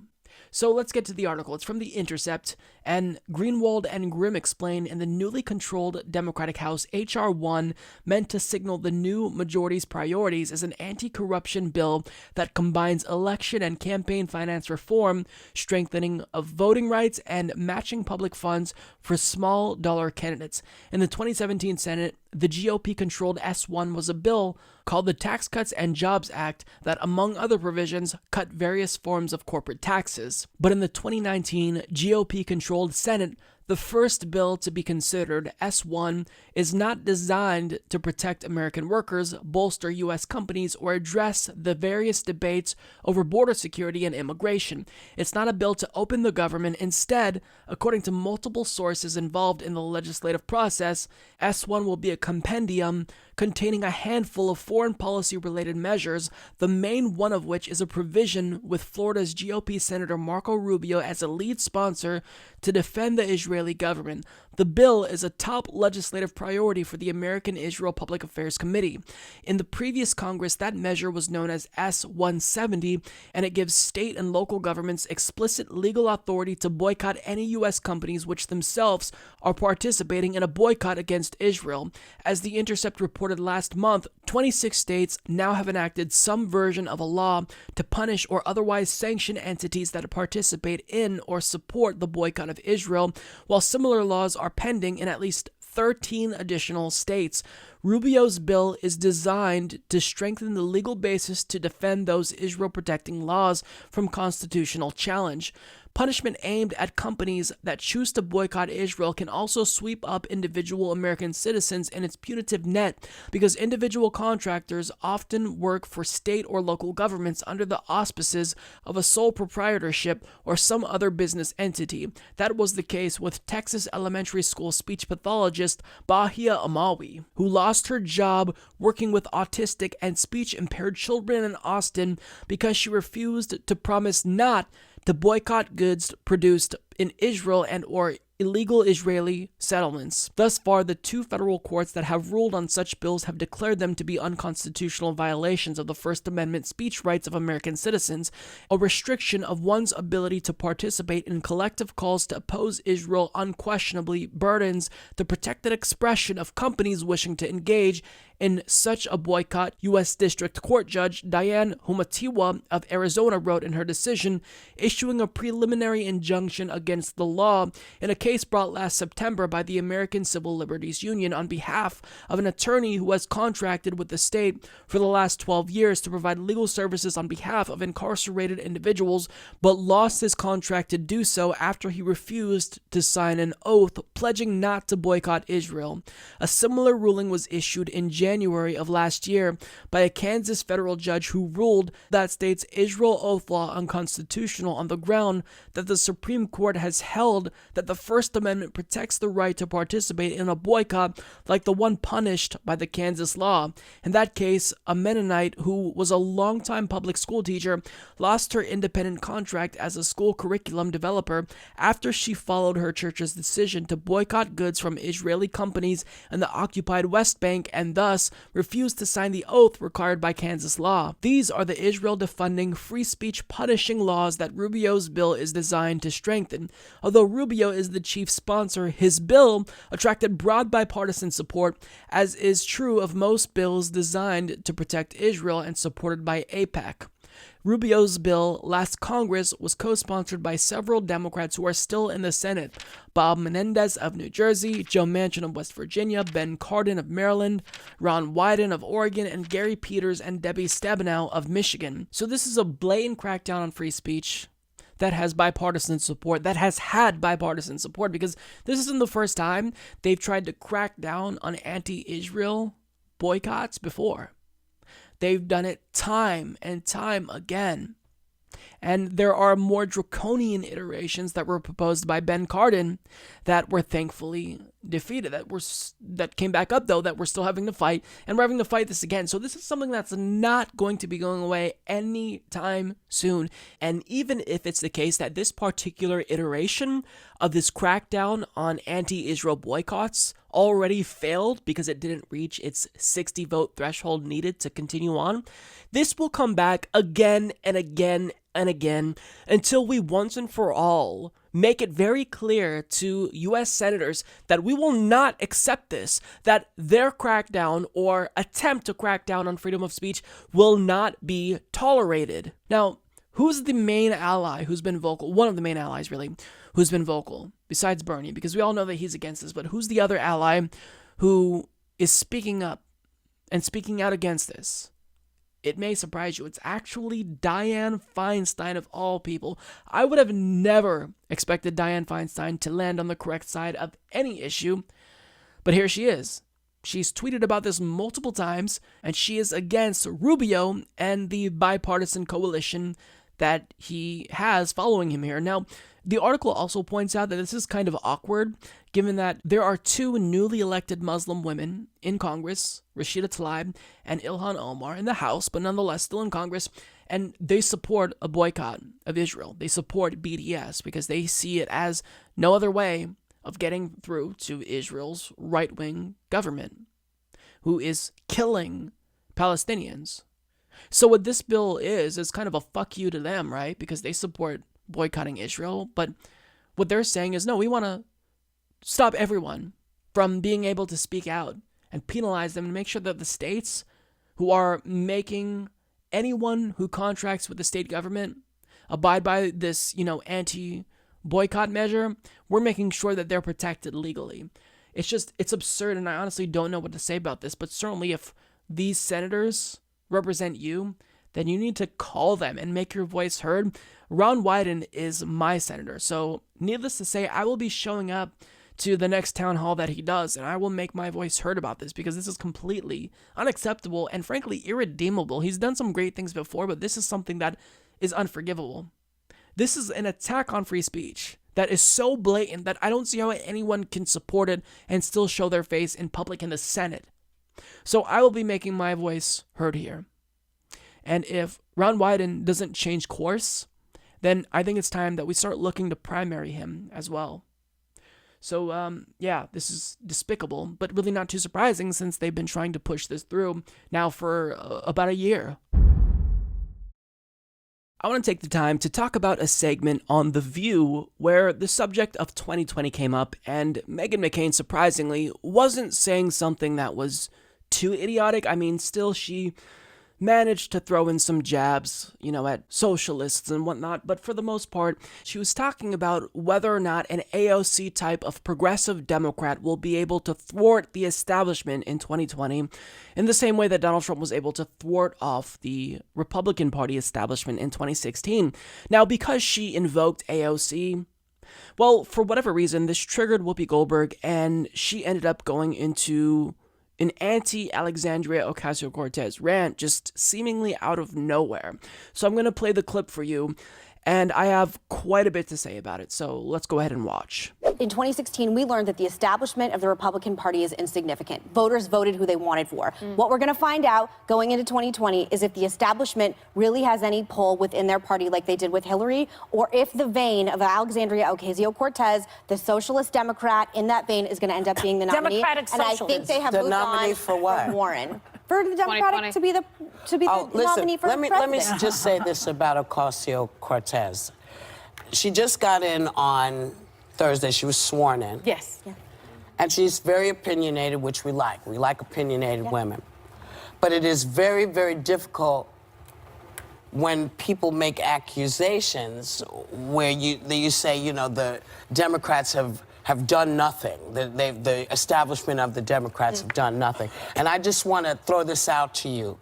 So let's get to the article. It's from The Intercept, and Greenwald and Grimm explain in the newly controlled Democratic House, H.R. 1, meant to signal the new majority's priorities, is an anti-corruption bill that combines election and campaign finance reform, strengthening of voting rights, and matching public funds for small-dollar candidates. In the 2017 Senate, the GOP-controlled S1 was a bill called the Tax Cuts and Jobs Act that, among other provisions, cut various forms of corporate taxes. But in the 2019 GOP-controlled Senate, the first bill to be considered, S1, is not designed to protect American workers, bolster U.S. companies, or address the various debates over border security and immigration. It's not a bill to open the government. Instead, according to multiple sources involved in the legislative process, S1 will be a compendium containing a handful of foreign policy-related measures, the main one of which is a provision with Florida's GOP Senator Marco Rubio as a lead sponsor to defend the Israeli government. The bill is a top legislative priority for the American Israel Public Affairs Committee. In the previous Congress, that measure was known as S-170, and it gives state and local governments explicit legal authority to boycott any U.S. companies which themselves are participating in a boycott against Israel. As The Intercept reported last month, 26 states now have enacted some version of a law to punish or otherwise sanction entities that participate in or support the boycott of Israel, while similar laws are pending in at least 13 additional states. Rubio's bill is designed to strengthen the legal basis to defend those Israel-protecting laws from constitutional challenge. Punishment aimed at companies that choose to boycott Israel can also sweep up individual American citizens in its punitive net, because individual contractors often work for state or local governments under the auspices of a sole proprietorship or some other business entity. That was the case with Texas elementary school speech pathologist Bahia Amawi, who lost her job working with autistic and speech-impaired children in Austin because she refused to promise not to boycott goods produced in Israel and or illegal Israeli settlements. Thus far, the two federal courts that have ruled on such bills have declared them to be unconstitutional violations of the First Amendment speech rights of American citizens, a restriction of one's ability to participate in collective calls to oppose Israel unquestionably burdens the protected expression of companies wishing to engage in such a boycott. U.S. District Court Judge Diane Humatiwa of Arizona wrote in her decision, issuing a preliminary injunction against the law in a case brought last September by the American Civil Liberties Union on behalf of an attorney who has contracted with the state for the last 12 years to provide legal services on behalf of incarcerated individuals, but lost his contract to do so after he refused to sign an oath pledging not to boycott Israel. A similar ruling was issued in January of last year by a Kansas federal judge who ruled that state's Israel oath law unconstitutional on the ground that the Supreme Court has held that the First Amendment protects the right to participate in a boycott like the one punished by the Kansas law. In that case, a Mennonite who was a longtime public school teacher lost her independent contract as a school curriculum developer after she followed her church's decision to boycott goods from Israeli companies in the occupied West Bank and thus thus refused to sign the oath required by Kansas law. These are the Israel-defunding, free speech punishing laws that Rubio's bill is designed to strengthen. Although Rubio is the chief sponsor, his bill attracted broad bipartisan support, as is true of most bills designed to protect Israel and supported by AIPAC. Rubio's bill last Congress was co-sponsored by several Democrats who are still in the Senate: Bob Menendez of New Jersey, Joe Manchin of West Virginia, Ben Cardin of Maryland, Ron Wyden of Oregon, and Gary Peters and Debbie Stabenow of Michigan. So this is a blatant crackdown on free speech that has bipartisan support, that has had bipartisan support, because this isn't the first time they've tried to crack down on anti-Israel boycotts before. They've done it time and time again. And there are more draconian iterations that were proposed by Ben Cardin that were thankfully defeated, that came back up, though, that we're still having to fight, and we're having to fight this again. So this is something that's not going to be going away anytime soon. And even if it's the case that this particular iteration of this crackdown on anti-Israel boycotts already failed because it didn't reach its 60-vote threshold needed to continue on, this will come back again and again and again until we once and for all make it very clear to U.S. senators that we will not accept this, that their crackdown or attempt to crack down on freedom of speech will not be tolerated. Now, who's the main ally who's been vocal? One of the main allies, really, who's been vocal, besides Bernie, because we all know that he's against this, but who's the other ally who is speaking up and speaking out against this? It may surprise you. It's actually Dianne Feinstein, of all people. I would have never expected Dianne Feinstein to land on the correct side of any issue, but here she is. She's tweeted about this multiple times, and she is against Rubio and the bipartisan coalition that he has following him here. Now, the article also points out that this is kind of awkward, given that there are two newly elected Muslim women in Congress, Rashida Tlaib and Ilhan Omar, in the House, but nonetheless still in Congress, and they support a boycott of Israel. They support BDS because they see it as no other way of getting through to Israel's right-wing government, who is killing Palestinians. So what this bill is kind of a fuck you to them, right? Because they support boycotting Israel, but what they're saying is, no, we want to stop everyone from being able to speak out and penalize them and make sure that the states who are making anyone who contracts with the state government abide by this, anti-boycott measure, we're making sure that they're protected legally. It's absurd, and I honestly don't know what to say about this, but certainly if these senators represent you, then you need to call them and make your voice heard. Ron Wyden is my senator, so needless to say, I will be showing up to the next town hall that he does, and I will make my voice heard about this, because this is completely unacceptable and frankly irredeemable. He's done some great things before, but this is something that is unforgivable. This is an attack on free speech that is so blatant that I don't see how anyone can support it and still show their face in public in the Senate. So I will be making my voice heard here. And if Ron Wyden doesn't change course, then I think it's time that we start looking to primary him as well. So, this is despicable, but really not too surprising since they've been trying to push this through now for about a year. I want to take the time to talk about a segment on The View where the subject of 2020 came up, and Meghan McCain, surprisingly, wasn't saying something that was too idiotic. I mean, still, she managed to throw in some jabs, at socialists and whatnot, but for the most part, she was talking about whether or not an AOC type of progressive Democrat will be able to thwart the establishment in 2020 in the same way that Donald Trump was able to thwart off the Republican Party establishment in 2016. Now, because she invoked AOC, well, for whatever reason, this triggered Whoopi Goldberg, and she ended up going into an anti-Alexandria Ocasio-Cortez rant just seemingly out of nowhere. So I'm going to play the clip for you, And I have quite a bit to say about it, so let's go ahead and watch. In 2016, we learned that the establishment of the Republican Party is insignificant. Voters voted who they wanted for. What we're going to find out going into 2020 is if the establishment really has any pull within their party like they did with Hillary, or if the vein of Alexandria Ocasio-Cortez, the socialist Democrat in that vein, is going to end up being the nominee. Democratic and I socialist. think they have The moved nominee on for what? from Warren. For the Democratic to be the nominee for Let president. me just say this about Ocasio-Cortez. She just got in on Thursday. She was sworn in. Yes. Yeah. And she's very opinionated, which we like. We like opinionated women. But it is very, very difficult when people make accusations where you say, you know, the Democrats have done nothing. The establishment of the Democrats have done nothing. And I just want to throw this out to you.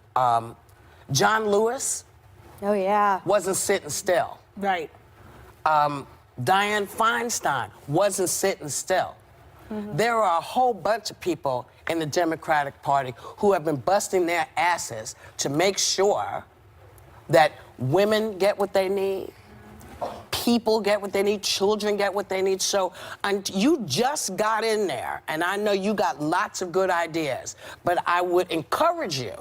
John Lewis wasn't sitting still. Right. Dianne Feinstein wasn't sitting still. There are a whole bunch of people in the Democratic Party who have been busting their asses to make sure that women get what they need, people get what they need, children get what they need. So you just got in there, and I know you got lots of good ideas, but I would encourage you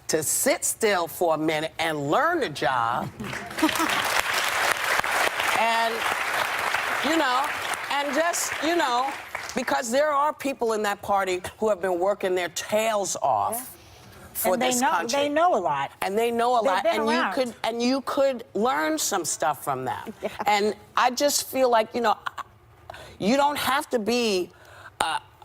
to sit still for a minute and learn the job. And, you know, and just, you know, because there are people in that party who have been working their tails off for this country. They know a lot. And they know a lot. They've been And around. you could learn some stuff from them. And I just feel like, you know, you don't have to be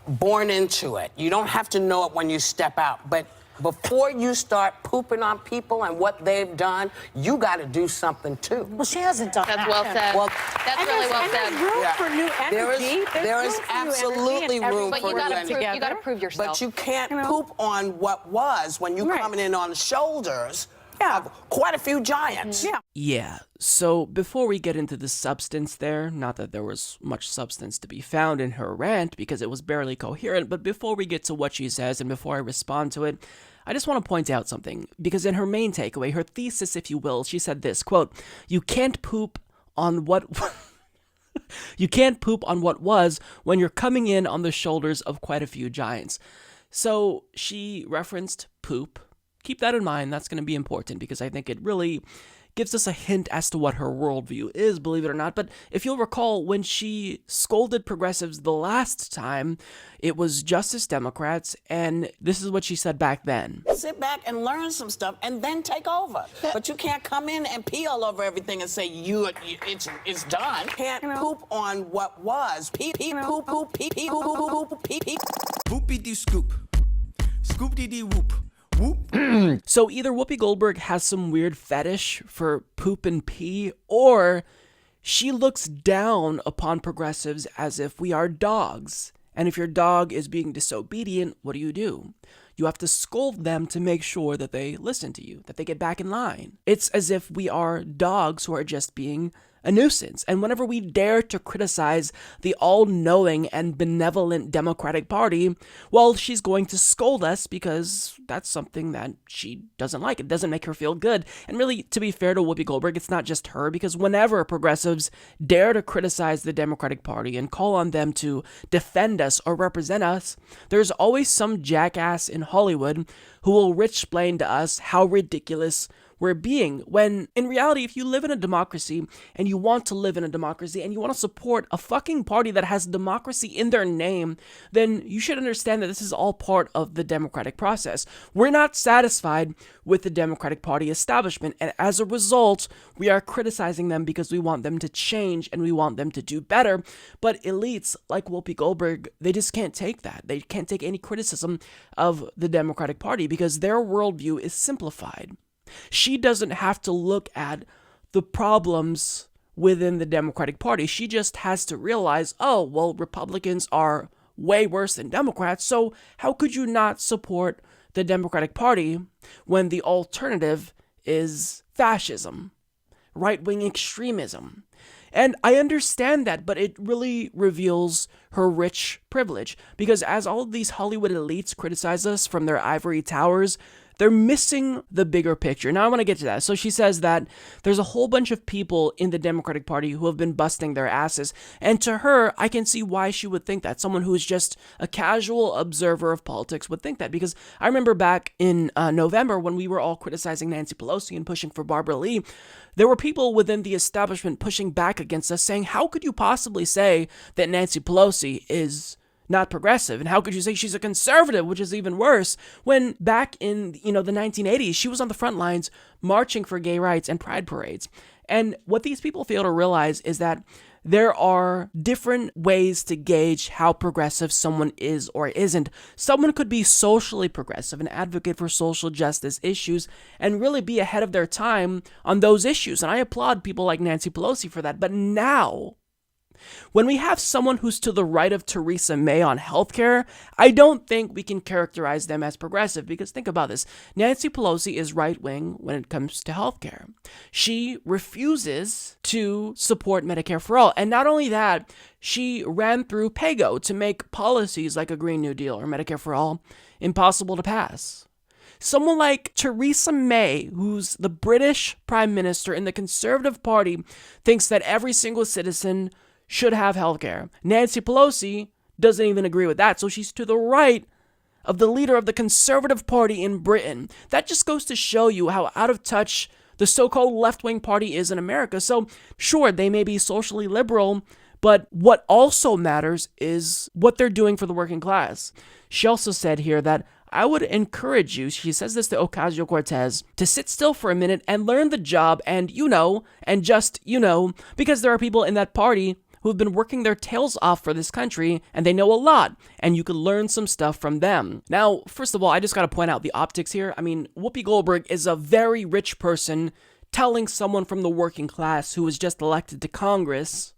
born into it. You don't have to know it when you step out. But before you start pooping on people and what they've done, you got to do something too. Well, she hasn't done That's that. well said. Well, That's really well said. There's room for new energy. There is absolutely room But for you new gotta energy. prove, you got to prove yourself. But you can't poop on what was when you're coming in on the shoulders of quite a few giants. Yeah, so before we get into the substance there, not that there was much substance to be found in her rant because it was barely coherent, but before we get to what she says and before I respond to it, I just want to point out something, because in her main takeaway, her thesis, if you will, she said this, quote, you can't poop on what was when you're coming in on the shoulders of quite a few giants. So she referenced poop. Keep that in mind. That's going to be important because I think it really gives us a hint as to what her worldview is, believe it or not. But if you'll recall, when she scolded progressives the last time, it was Justice Democrats, and this is what she said back then. Sit back and learn some stuff and then take over. But you can't come in and pee all over everything and say it's done. Can't poop on what was. Pee, pee, poop, poop, pee, pee, poop, poop, poop, pee, pee. Poopy-dee scoop. Scoop-dee-dee whoop. So either Whoopi Goldberg has some weird fetish for poop and pee, or she looks down upon progressives as if we are dogs. And if your dog is being disobedient, what do? You have to scold them to make sure that they listen to you, that they get back in line. It's as if we are dogs who are just being a nuisance. And whenever we dare to criticize the all-knowing and benevolent Democratic Party, well, she's going to scold us because that's something that she doesn't like. It doesn't make her feel good. And really, to be fair to Whoopi Goldberg, it's not just her, because whenever progressives dare to criticize the Democratic Party and call on them to defend us or represent us, there's always some jackass in Hollywood who will rich-splain to us how ridiculous we're being, when in reality, if you live in a democracy and you want to live in a democracy and you want to support a fucking party that has democracy in their name, then you should understand that this is all part of the democratic process. We're not satisfied with the Democratic Party establishment, and as a result, we are criticizing them because we want them to change and we want them to do better. But elites like Whoopi Goldberg, they just can't take that. They can't take any criticism of the Democratic Party because their worldview is simplified. She doesn't have to look at the problems within the Democratic Party. She just has to realize, oh, well, Republicans are way worse than Democrats, so how could you not support the Democratic Party when the alternative is fascism, right-wing extremism? And I understand that, but it really reveals her rich privilege, because as all of these Hollywood elites criticize us from their ivory towers, they're missing the bigger picture. Now I want to get to that. So she says that there's a whole bunch of people in the Democratic Party who have been busting their asses. And to her, I can see why she would think that. Someone who is just a casual observer of politics would think that. Because I remember back in November when we were all criticizing Nancy Pelosi and pushing for Barbara Lee, there were people within the establishment pushing back against us saying, how could you possibly say that Nancy Pelosi is not progressive? And how could you say she's a conservative, which is even worse, when back in, the 1980s, she was on the front lines marching for gay rights and pride parades. And what these people fail to realize is that there are different ways to gauge how progressive someone is or isn't. Someone could be socially progressive and advocate for social justice issues and really be ahead of their time on those issues. And I applaud people like Nancy Pelosi for that. But now, when we have someone who's to the right of Theresa May on healthcare, I don't think we can characterize them as progressive, because think about this. Nancy Pelosi is right-wing when it comes to healthcare. She refuses to support Medicare for all. And not only that, she ran through PAYGO to make policies like a Green New Deal or Medicare for all impossible to pass. Someone like Theresa May, who's the British Prime Minister in the Conservative Party, thinks that every single citizen should have healthcare. Nancy Pelosi doesn't even agree with that, so she's to the right of the leader of the Conservative Party in Britain. That just goes to show you how out of touch the so-called left-wing party is in America. So sure, they may be socially liberal, but what also matters is what they're doing for the working class. She also said here that I would encourage you, she says this to Ocasio-Cortez, to sit still for a minute and learn the job and just because there are people in that party who've been working their tails off for this country, and they know a lot, and you could learn some stuff from them. Now, first of all, I just gotta point out the optics here. I mean, Whoopi Goldberg is a very rich person telling someone from the working class who was just elected to Congress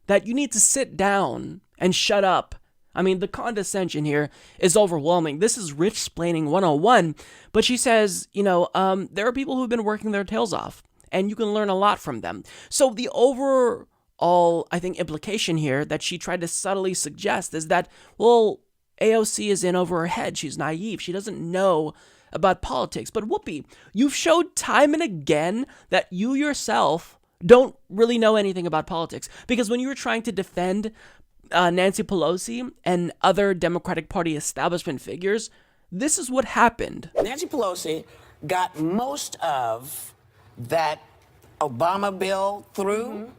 that you need to sit down and shut up. I mean, the condescension here is overwhelming. This is rich-splaining 101, but she says, there are people who've been working their tails off, and you can learn a lot from them. So the overall, I think, implication here that she tried to subtly suggest is that, well, AOC is in over her head. She's naive. She doesn't know about politics. But Whoopi, you've showed time and again that you yourself don't really know anything about politics. Because when you were trying to defend Nancy Pelosi and other Democratic Party establishment figures, this is what happened. Nancy Pelosi got most of that Obama bill through.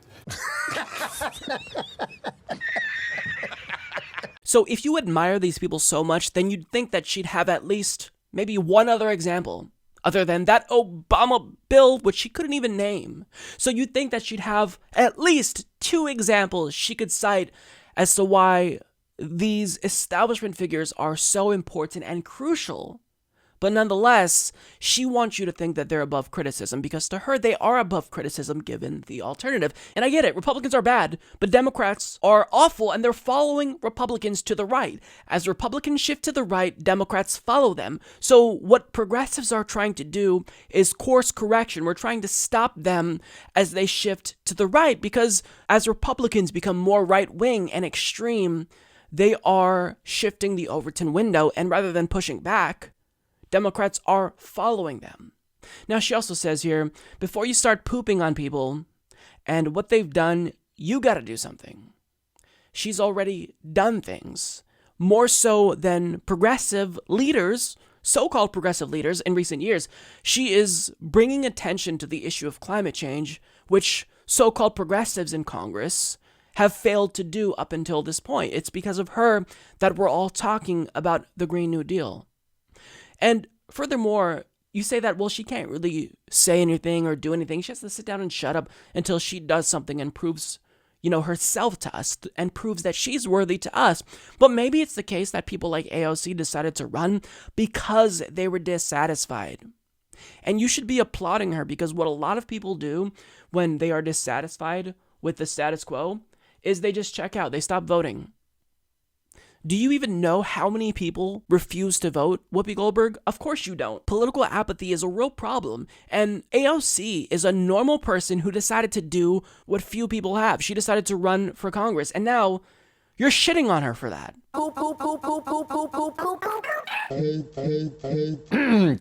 So if you admire these people so much, then you'd think that she'd have at least maybe one other example other than that Obama bill, which she couldn't even name. So you'd think that she'd have at least two examples she could cite as to why these establishment figures are so important and crucial. But nonetheless, she wants you to think that they're above criticism, because to her, they are above criticism given the alternative. And I get it, Republicans are bad, but Democrats are awful, and they're following Republicans to the right. As Republicans shift to the right, Democrats follow them. So what progressives are trying to do is course correction. We're trying to stop them as they shift to the right, because as Republicans become more right-wing and extreme, they are shifting the Overton window, and rather than pushing back, Democrats are following them. Now, she also says here, before you start pooping on people and what they've done, you got to do something. She's already done things, more so than progressive leaders, so-called progressive leaders in recent years. She is bringing attention to the issue of climate change, which so-called progressives in Congress have failed to do up until this point. It's because of her that we're all talking about the Green New Deal. And furthermore, you say that, well, she can't really say anything or do anything. She has to sit down and shut up until she does something and proves, herself to us and proves that she's worthy to us. But maybe it's the case that people like AOC decided to run because they were dissatisfied. And you should be applauding her, because what a lot of people do when they are dissatisfied with the status quo is they just check out. They stop voting. Do you even know how many people refuse to vote, Whoopi Goldberg? Of course you don't. Political apathy is a real problem, and AOC is a normal person who decided to do what few people have. She decided to run for Congress, and now You're shitting on her for that.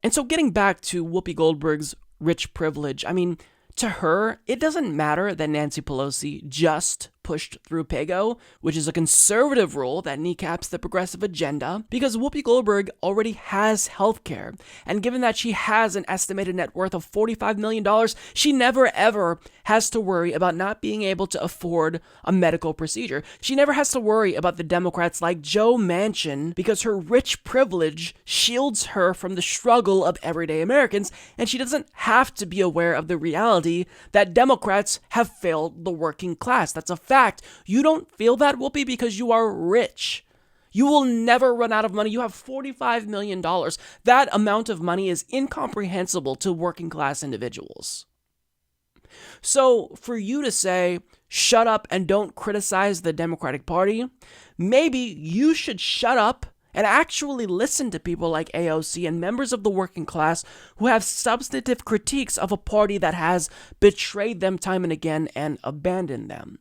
And so getting back to Whoopi Goldberg's rich privilege, I mean, to her, it doesn't matter that Nancy Pelosi just pushed through PAYGO, which is a conservative rule that kneecaps the progressive agenda, because Whoopi Goldberg already has healthcare. And given that she has an estimated net worth of $45 million, she never ever has to worry about not being able to afford a medical procedure. She never has to worry about the Democrats like Joe Manchin, because her rich privilege shields her from the struggle of everyday Americans, and she doesn't have to be aware of the reality that Democrats have failed the working class. That's a fact. You don't feel that, Whoopi, because you are rich. You will never run out of money. You have $45 million. That amount of money is incomprehensible to working class individuals. So for you to say, shut up and don't criticize the Democratic Party, maybe you should shut up and actually listen to people like AOC and members of the working class who have substantive critiques of a party that has betrayed them time and again and abandoned them.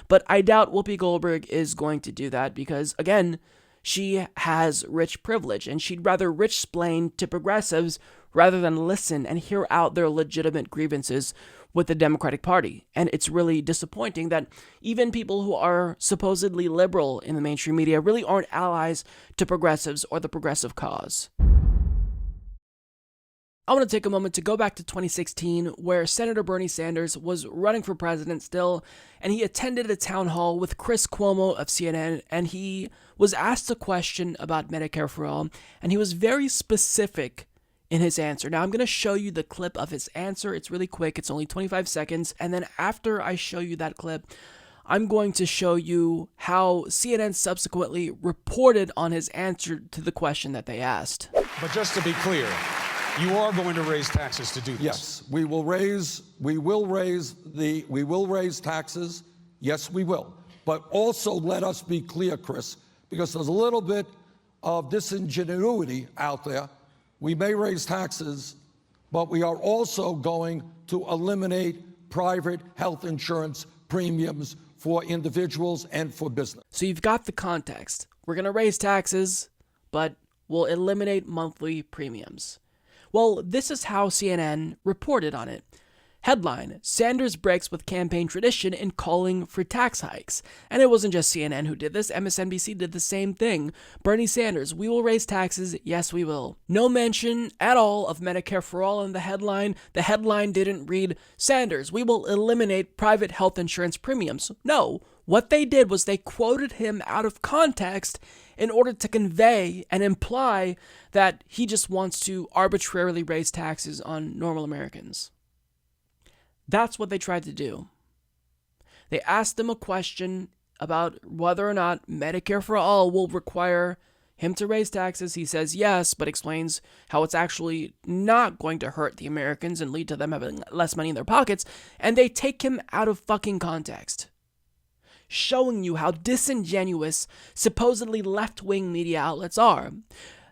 But I doubt Whoopi Goldberg is going to do that because, again, she has rich privilege, and she'd rather rich-splain to progressives rather than listen and hear out their legitimate grievances with the Democratic Party. And it's really disappointing that even people who are supposedly liberal in the mainstream media really aren't allies to progressives or the progressive cause. I want to take a moment to go back to 2016, where Senator Bernie Sanders was running for president still, and he attended a town hall with Chris Cuomo of CNN, and he was asked a question about Medicare for All, and he was very specific in his answer. Now, I'm going to show you the clip of his answer. It's really quick. It's only 25 seconds, and then after I show you that clip, I'm going to show you how CNN subsequently reported on his answer to the question that they asked. But just to be clear, you are going to raise taxes to do this. Yes, we will raise taxes. Yes, we will. But also let us be clear, Chris, because there's a little bit of disingenuity out there. We may raise taxes, but we are also going to eliminate private health insurance premiums for individuals and for business. So you've got the context. We're going to raise taxes, but we'll eliminate monthly premiums. Well, this is how CNN reported on it. Headline, Sanders breaks with campaign tradition in calling for tax hikes. And it wasn't just CNN who did this. MSNBC did the same thing. Bernie Sanders, we will raise taxes. Yes, we will. No mention at all of Medicare for All in the headline. The headline didn't read, Sanders, we will eliminate private health insurance premiums. No, what they did was they quoted him out of context in order to convey and imply that he just wants to arbitrarily raise taxes on normal Americans. That's what they tried to do. They asked him a question about whether or not Medicare for All will require him to raise taxes. He says yes, but explains how it's actually not going to hurt the Americans and lead to them having less money in their pockets, and they take him out of fucking context, showing you how disingenuous supposedly left-wing media outlets are.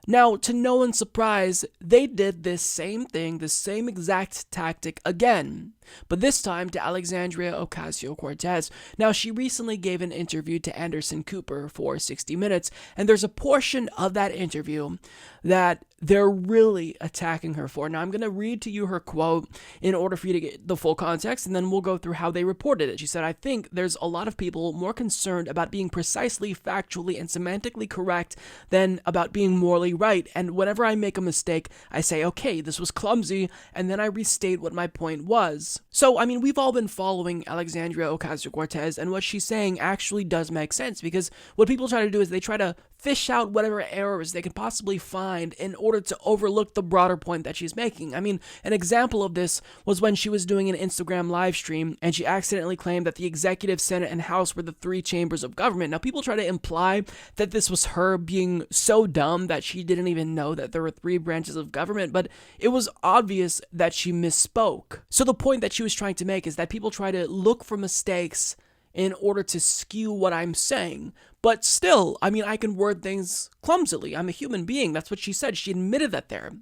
Now, to no one's surprise, they did this same thing, the same exact tactic again, but this time to Alexandria Ocasio-Cortez. Now, she recently gave an interview to Anderson Cooper for 60 Minutes, and there's a portion of that interview that they're really attacking her for. Now, I'm going to read to you her quote in order for you to get the full context, and then we'll go through how they reported it. She said, I think there's a lot of people more concerned about being precisely, factually, and semantically correct than about being morally right. And whenever I make a mistake, I say, okay, this was clumsy, and then I restate what my point was. So, I mean, we've all been following Alexandria Ocasio-Cortez, and what she's saying actually does make sense, because what people try to do is they try to fish out whatever errors they can possibly find in order to overlook the broader point that she's making. I mean, an example of this was when she was doing an Instagram live stream and she accidentally claimed that the executive, Senate, and House were the three chambers of government. Now, people try to imply that this was her being so dumb that she didn't even know that there were three branches of government, but it was obvious that she misspoke. So the point that she was trying to make is that people try to look for mistakes in order to skew what I'm saying. But still, I mean, I can word things clumsily. I'm a human being. That's what she said. She admitted that there.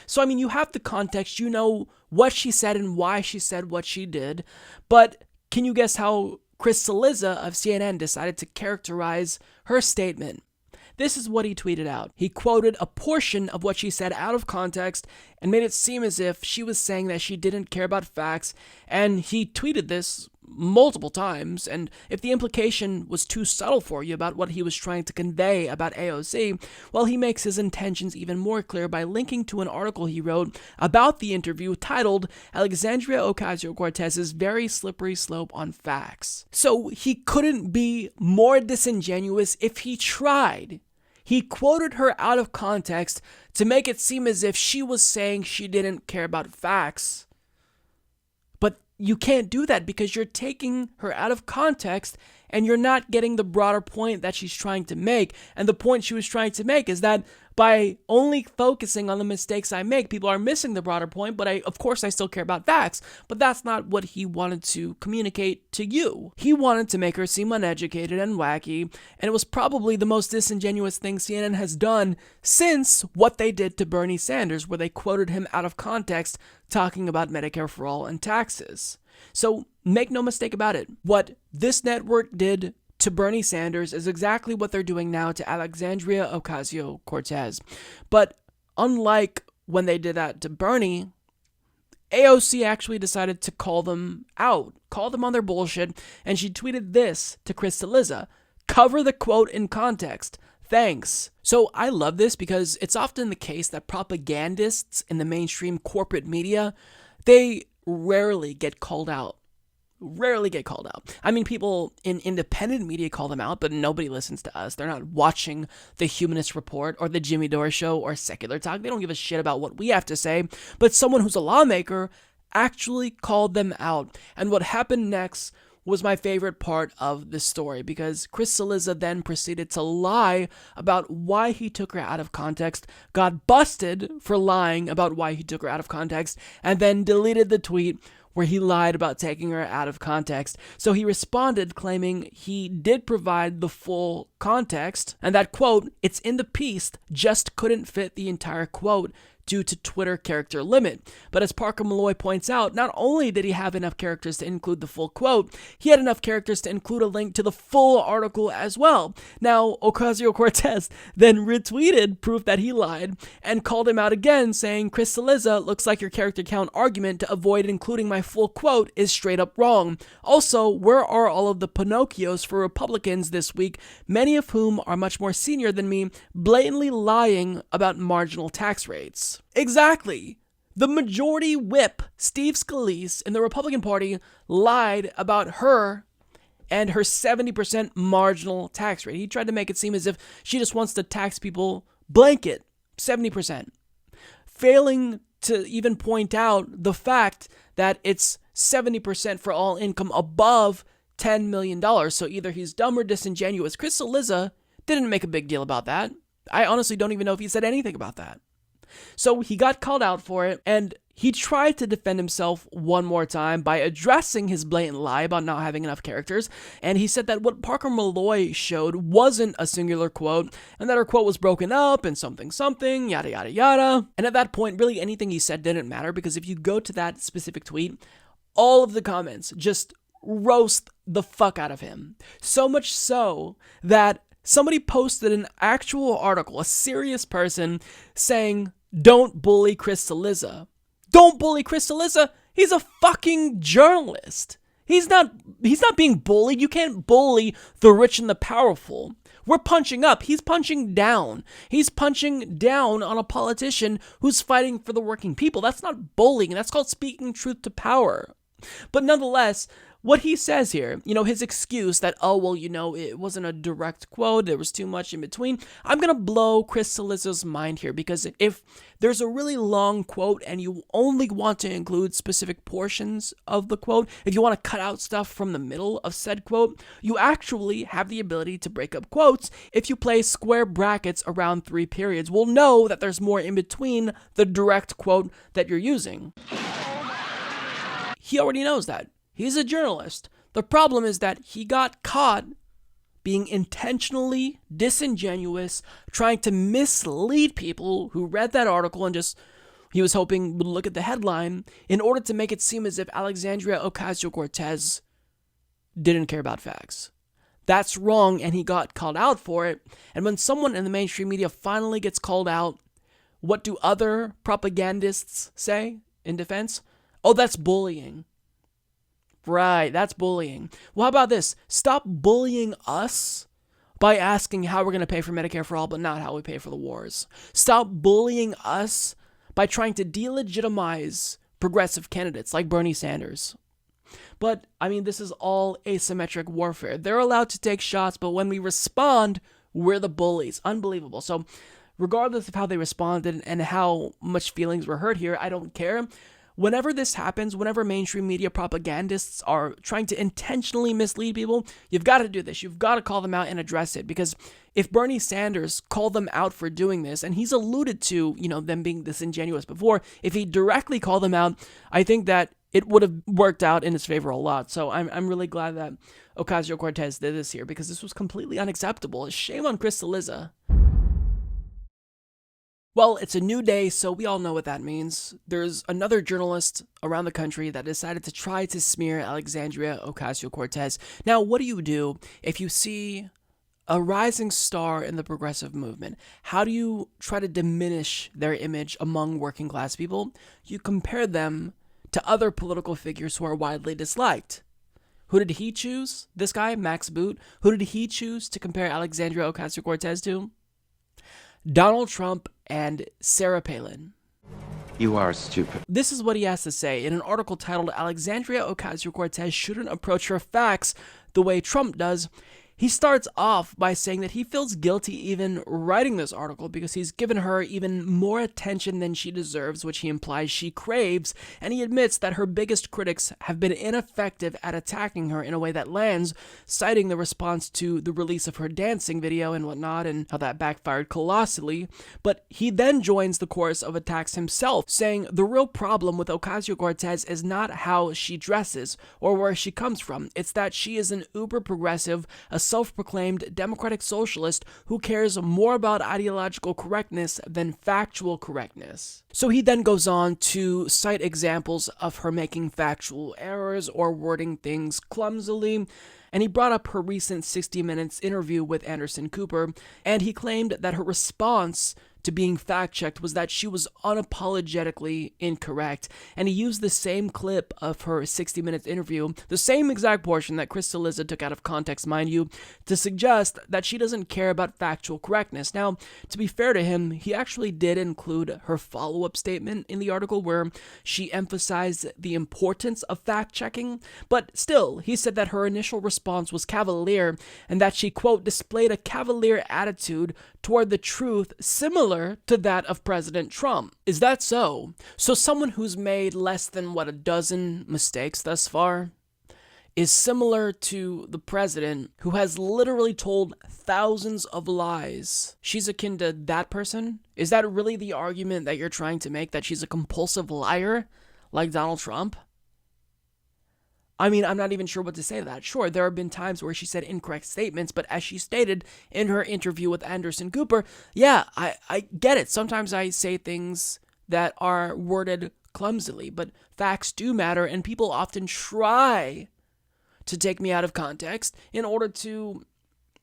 So, I mean, you have the context. You know what she said and why she said what she did. But can you guess how Chris Cillizza of CNN decided to characterize her statement. This is what he tweeted out. He quoted a portion of what she said out of context and made it seem as if she was saying that she didn't care about facts, and he tweeted this multiple times, and if the implication was too subtle for you about what he was trying to convey about AOC, well, he makes his intentions even more clear by linking to an article he wrote about the interview titled Alexandria Ocasio-Cortez's Very Slippery Slope on Facts. So he couldn't be more disingenuous if he tried. He quoted her out of context to make it seem as if she was saying she didn't care about facts. But you can't do that because you're taking her out of context and you're not getting the broader point that she's trying to make. And the point she was trying to make is that by only focusing on the mistakes I make, people are missing the broader point, but of course I still care about facts. But that's not what he wanted to communicate to you. He wanted to make her seem uneducated and wacky, and it was probably the most disingenuous thing CNN has done since what they did to Bernie Sanders, where they quoted him out of context talking about Medicare for All and taxes. So make no mistake about it. What this network did to Bernie Sanders is exactly what they're doing now to Alexandria Ocasio-Cortez. But unlike when they did that to Bernie, AOC actually decided to call them out, call them on their bullshit, and she tweeted this to Chris Cillizza: "Cover the quote in context. Thanks." So I love this because it's often the case that propagandists in the mainstream corporate media, they rarely get called out. I mean, people in independent media call them out, but nobody listens to us. They're not watching the Humanist Report or the Jimmy Dore Show or Secular Talk. They don't give a shit about what we have to say. But someone who's a lawmaker actually called them out. And what happened next was my favorite part of the story, because Chris Cillizza then proceeded to lie about why he took her out of context, got busted for lying about why he took her out of context, and then deleted the tweet where he lied about taking her out of context. So he responded claiming he did provide the full context, and that, quote, "It's in the piece, just couldn't fit the entire quote due to Twitter character limit." But as Parker Malloy points out, not only did he have enough characters to include the full quote, he had enough characters to include a link to the full article as well. Now, Ocasio-Cortez then retweeted proof that he lied and called him out again, saying, "Chris Cillizza, looks like your character count argument to avoid including my full quote is straight up wrong. Also, where are all of the Pinocchios for Republicans this week, many of whom are much more senior than me, blatantly lying about marginal tax rates?" Exactly. The majority whip, Steve Scalise, in the Republican Party lied about her and her 70% marginal tax rate. He tried to make it seem as if she just wants to tax people blanket, 70%. Failing to even point out the fact that it's 70% for all income above $10 million. So either he's dumb or disingenuous. Chris Cillizza didn't make a big deal about that. I honestly don't even know if he said anything about that. So he got called out for it, and he tried to defend himself one more time by addressing his blatant lie about not having enough characters, and he said that what Parker Malloy showed wasn't a singular quote, and that her quote was broken up and something, yada yada yada. And at that point, really anything he said didn't matter, because if you go to that specific tweet, all of the comments just roast the fuck out of him. So much so that somebody posted an actual article, a serious person, saying, "Don't bully Chris Cillizza." Don't bully Chris Cillizza. He's a fucking journalist. He's not being bullied. You can't bully the rich and the powerful. We're punching up. He's punching down. He's punching down on a politician who's fighting for the working people. That's not bullying. That's called speaking truth to power. But nonetheless, what he says here, his excuse that, it wasn't a direct quote, there was too much in between. I'm going to blow Chris Cillizza's mind here, because if there's a really long quote and you only want to include specific portions of the quote, if you want to cut out stuff from the middle of said quote, you actually have the ability to break up quotes if you place square brackets around 3 periods. We'll know that there's more in between the direct quote that you're using. He already knows that. He's a journalist. The problem is that he got caught being intentionally disingenuous, trying to mislead people who read that article and he was hoping would look at the headline in order to make it seem as if Alexandria Ocasio-Cortez didn't care about facts. That's wrong, and he got called out for it. And when someone in the mainstream media finally gets called out, what do other propagandists say in defense? Oh, that's bullying. Right, that's bullying. Well, how about this? Stop bullying us by asking how we're going to pay for Medicare for all, but not how we pay for the wars. Stop bullying us by trying to delegitimize progressive candidates like Bernie Sanders. But, I mean, this is all asymmetric warfare. They're allowed to take shots, but when we respond, we're the bullies. Unbelievable. So, regardless of how they responded and how much feelings were hurt here, I don't care. Whenever this happens, whenever mainstream media propagandists are trying to intentionally mislead people, you've got to do this. You've got to call them out and address it. Because if Bernie Sanders called them out for doing this, and he's alluded to, them being disingenuous before, if he directly called them out, I think that it would have worked out in his favor a lot. So I'm really glad that Ocasio-Cortez did this here, because this was completely unacceptable. Shame on Crystal. Well, it's a new day, so we all know what that means. There's another journalist around the country that decided to try to smear Alexandria Ocasio-Cortez. Now, what do you do if you see a rising star in the progressive movement? How do you try to diminish their image among working class people? You compare them to other political figures who are widely disliked. Who did he choose? This guy, Max Boot. Who did he choose to compare Alexandria Ocasio-Cortez to? Donald Trump and Sarah Palin. You are stupid. This is what he has to say in an article titled Alexandria Ocasio-Cortez Shouldn't Approach Her Facts the Way Trump Does. He starts off by saying that he feels guilty even writing this article because he's given her even more attention than she deserves, which he implies she craves, and he admits that her biggest critics have been ineffective at attacking her in a way that lands, citing the response to the release of her dancing video and whatnot, and how that backfired colossally. But he then joins the chorus of attacks himself, saying the real problem with Ocasio-Cortez is not how she dresses or where she comes from. It's that she is an uber-progressive, a self-proclaimed democratic socialist who cares more about ideological correctness than factual correctness. So he then goes on to cite examples of her making factual errors or wording things clumsily, and he brought up her recent 60 Minutes interview with Anderson Cooper, and he claimed that her response to being fact-checked was that she was unapologetically incorrect, and he used the same clip of her 60 Minutes interview, the same exact portion that Crystal took out of context, mind you, to suggest that she doesn't care about factual correctness. Now, to be fair to him, he actually did include her follow-up statement in the article where she emphasized the importance of fact-checking, but still, he said that her initial response was cavalier, and that she, quote, displayed a cavalier attitude toward the truth similar to that of President Trump. Is that so? So someone who's made less than, a dozen mistakes thus far is similar to the president who has literally told thousands of lies. She's akin to that person? Is that really the argument that you're trying to make, that she's a compulsive liar like Donald Trump? I mean, I'm not even sure what to say to that. Sure, there have been times where she said incorrect statements, but as she stated in her interview with Anderson Cooper, yeah, I get it. Sometimes I say things that are worded clumsily, but facts do matter, and people often try to take me out of context in order to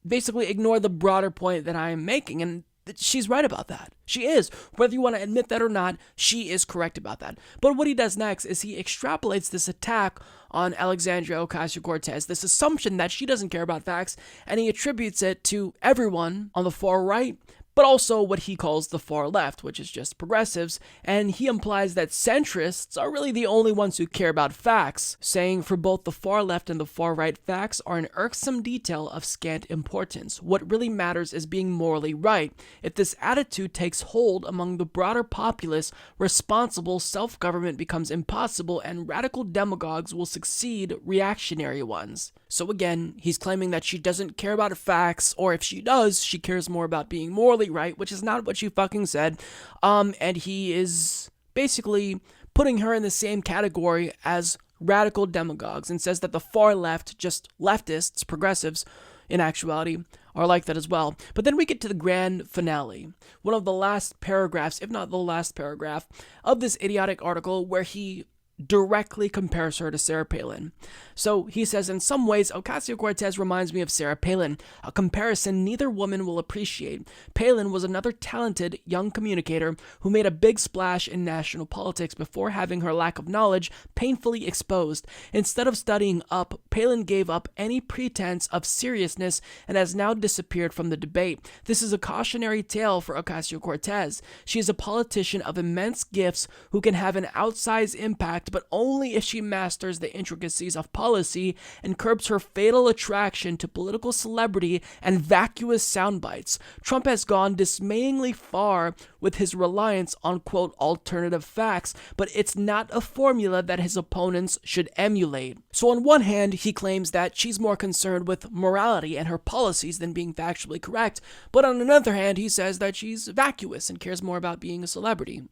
basically ignore the broader point that I'm making, and she's right about that. She is. Whether you want to admit that or not, she is correct about that. But what he does next is he extrapolates this attack on Alexandria Ocasio-Cortez, this assumption that she doesn't care about facts, and he attributes it to everyone on the far right, but also what he calls the far left, which is just progressives, and he implies that centrists are really the only ones who care about facts, saying for both the far left and the far right, facts are an irksome detail of scant importance. What really matters is being morally right. If this attitude takes hold among the broader populace, responsible self-government becomes impossible and radical demagogues will succeed reactionary ones. So again, he's claiming that she doesn't care about facts, or if she does, she cares more about being morally right, which is not what she fucking said. And he is basically putting her in the same category as radical demagogues and says that the far left, just leftists, progressives, in actuality, are like that as well. But then we get to the grand finale, one of the last paragraphs, if not the last paragraph, of this idiotic article where he directly compares her to Sarah Palin. So he says, in some ways, Ocasio-Cortez reminds me of Sarah Palin, a comparison neither woman will appreciate. Palin was another talented young communicator who made a big splash in national politics before having her lack of knowledge painfully exposed. Instead of studying up, Palin gave up any pretense of seriousness and has now disappeared from the debate. This is a cautionary tale for Ocasio-Cortez. She is a politician of immense gifts who can have an outsized impact, but only if she masters the intricacies of policy and curbs her fatal attraction to political celebrity and vacuous sound bites. Trump has gone dismayingly far with his reliance on, quote, alternative facts, but it's not a formula that his opponents should emulate. So on one hand, he claims that she's more concerned with morality and her policies than being factually correct, but on another hand, he says that she's vacuous and cares more about being a celebrity.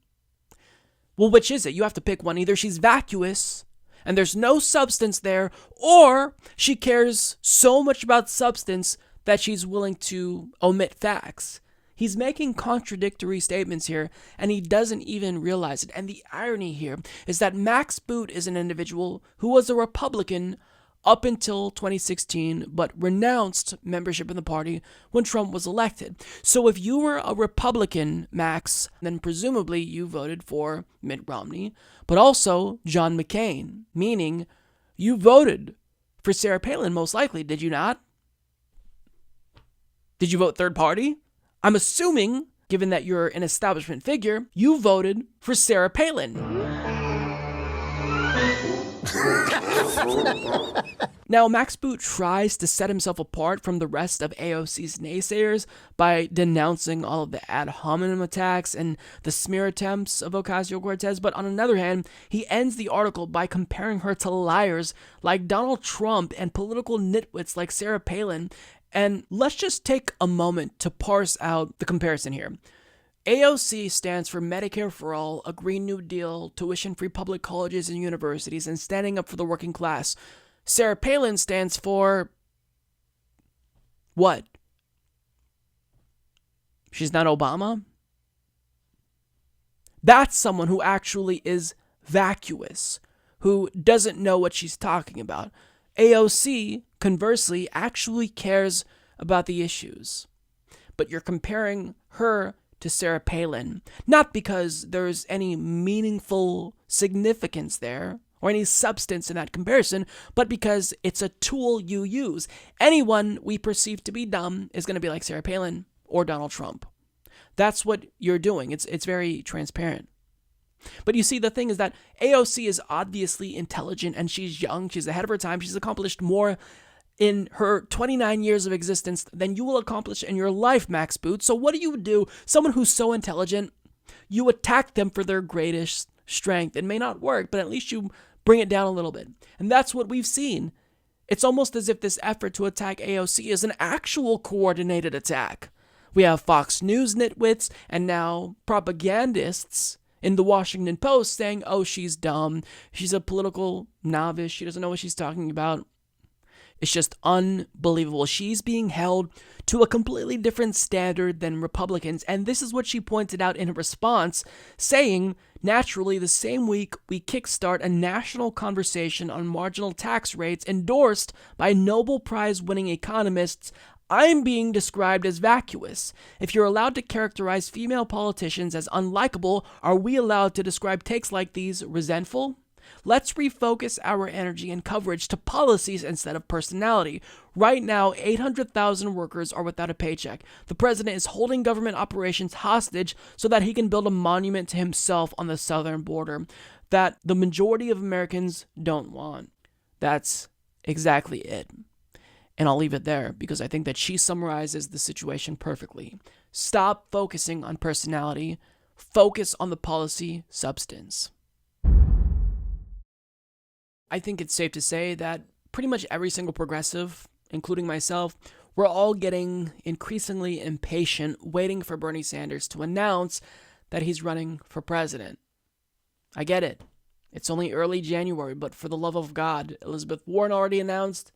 Well, which is it? You have to pick one. Either she's vacuous and there's no substance there, or she cares so much about substance that she's willing to omit facts. He's making contradictory statements here, and he doesn't even realize it. And the irony here is that Max Boot is an individual who was a Republican up until 2016, but renounced membership in the party when Trump was elected. So if you were a Republican, Max, then presumably you voted for Mitt Romney, but also John McCain, meaning you voted for Sarah Palin most likely, did you not? Did you vote third party? I'm assuming, given that you're an establishment figure, you voted for Sarah Palin. Now, Max Boot tries to set himself apart from the rest of AOC's naysayers by denouncing all of the ad hominem attacks and the smear attempts of Ocasio-Cortez, but on another hand, he ends the article by comparing her to liars like Donald Trump and political nitwits like Sarah Palin. And let's just take a moment to parse out the comparison here. AOC stands for Medicare for All, a Green New Deal, tuition-free public colleges and universities, and standing up for the working class. Sarah Palin stands for what? She's not Obama? That's someone who actually is vacuous, who doesn't know what she's talking about. AOC, conversely, actually cares about the issues. But you're comparing her to Sarah Palin, not because there's any meaningful significance there or any substance in that comparison, but because it's a tool you use. Anyone we perceive to be dumb is going to be like Sarah Palin or Donald Trump. That's what you're doing. It's very transparent. But you see, the thing is that AOC is obviously intelligent and she's young. She's ahead of her time. She's accomplished more in her 29 years of existence than you will accomplish in your life, Max Boot. So what do? Someone who's so intelligent, you attack them for their greatest strength. It may not work, but at least you bring it down a little bit. And that's what we've seen. It's almost as if this effort to attack AOC is an actual coordinated attack. We have Fox News nitwits and now propagandists in the Washington Post saying, oh, she's dumb. She's a political novice. She doesn't know what she's talking about. It's just unbelievable. She's being held to a completely different standard than Republicans. And this is what she pointed out in her response, saying, naturally, the same week we kickstart a national conversation on marginal tax rates endorsed by Nobel Prize-winning economists, I'm being described as vacuous. If you're allowed to characterize female politicians as unlikable, are we allowed to describe takes like these resentful? Let's refocus our energy and coverage to policies instead of personality. Right now, 800,000 workers are without a paycheck. The president is holding government operations hostage so that he can build a monument to himself on the southern border that the majority of Americans don't want. That's exactly it. And I'll leave it there because I think that she summarizes the situation perfectly. Stop focusing on personality. Focus on the policy substance. I think it's safe to say that pretty much every single progressive, including myself, we're all getting increasingly impatient waiting for Bernie Sanders to announce that he's running for president. I get it. It's only early January, but for the love of God, Elizabeth Warren already announced.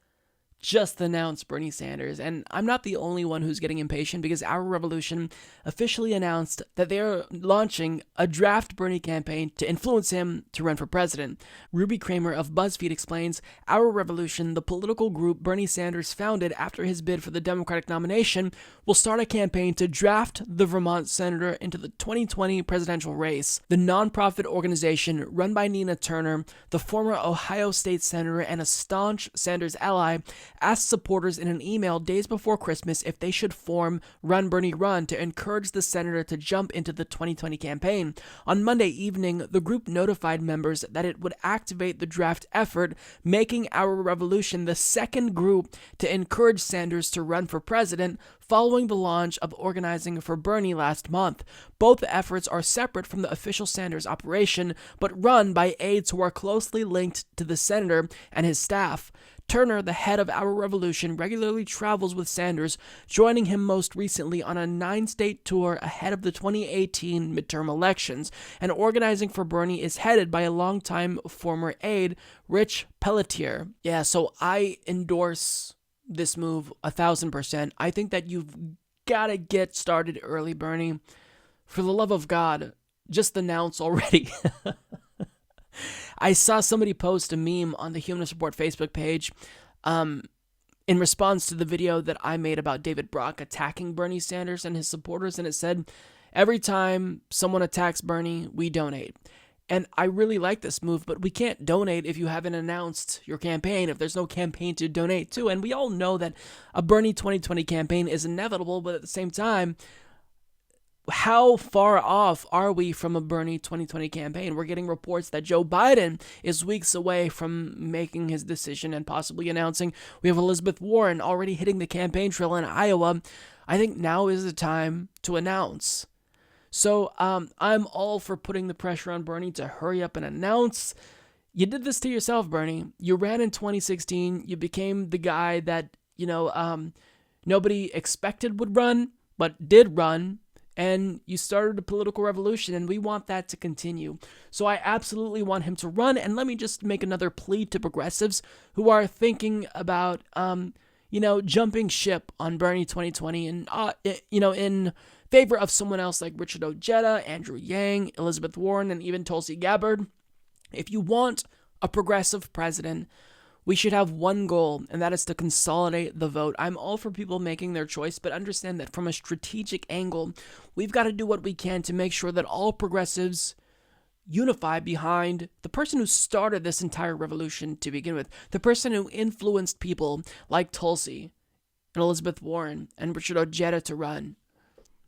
just announced Bernie Sanders, and I'm not the only one who's getting impatient because Our Revolution officially announced that they're launching a draft Bernie campaign to influence him to run for president. Ruby Kramer of BuzzFeed explains, Our Revolution, the political group Bernie Sanders founded after his bid for the Democratic nomination, will start a campaign to draft the Vermont senator into the 2020 presidential race. The nonprofit organization run by Nina Turner, the former Ohio State senator and a staunch Sanders ally, asked supporters in an email days before Christmas if they should form Run Bernie Run to encourage the senator to jump into the 2020 campaign. On Monday evening, the group notified members that it would activate the draft effort, making Our Revolution the second group to encourage Sanders to run for president following the launch of Organizing for Bernie last month. Both efforts are separate from the official Sanders operation, but run by aides who are closely linked to the senator and his staff. Turner, the head of Our Revolution, regularly travels with Sanders, joining him most recently on a 9-state tour ahead of the 2018 midterm elections. And Organizing for Bernie is headed by a longtime former aide, Rich Pelletier. Yeah, so I endorse this move 1,000%. I think that you've got to get started early, Bernie. For the love of God, just announce already. I saw somebody post a meme on the Humanist Report Facebook page in response to the video that I made about David Brock attacking Bernie Sanders and his supporters, and it said, every time someone attacks Bernie, we donate. And I really like this move, but we can't donate if you haven't announced your campaign, if there's no campaign to donate to. And we all know that a Bernie 2020 campaign is inevitable, but at the same time, how far off are we from a Bernie 2020 campaign? We're getting reports that Joe Biden is weeks away from making his decision and possibly announcing. We have Elizabeth Warren already hitting the campaign trail in Iowa. I think now is the time to announce. So I'm all for putting the pressure on Bernie to hurry up and announce. You did this to yourself, Bernie. You ran in 2016. You became the guy that, nobody expected would run, but did run. And you started a political revolution, and we want that to continue. So I absolutely want him to run. And let me just make another plea to progressives who are thinking about, jumping ship on Bernie 2020 and, in favor of someone else like Richard Ojeda, Andrew Yang, Elizabeth Warren, and even Tulsi Gabbard. If you want a progressive president, we should have one goal, and that is to consolidate the vote. I'm all for people making their choice, but understand that from a strategic angle, we've got to do what we can to make sure that all progressives unify behind the person who started this entire revolution to begin with, the person who influenced people like Tulsi and Elizabeth Warren and Richard Ojeda to run.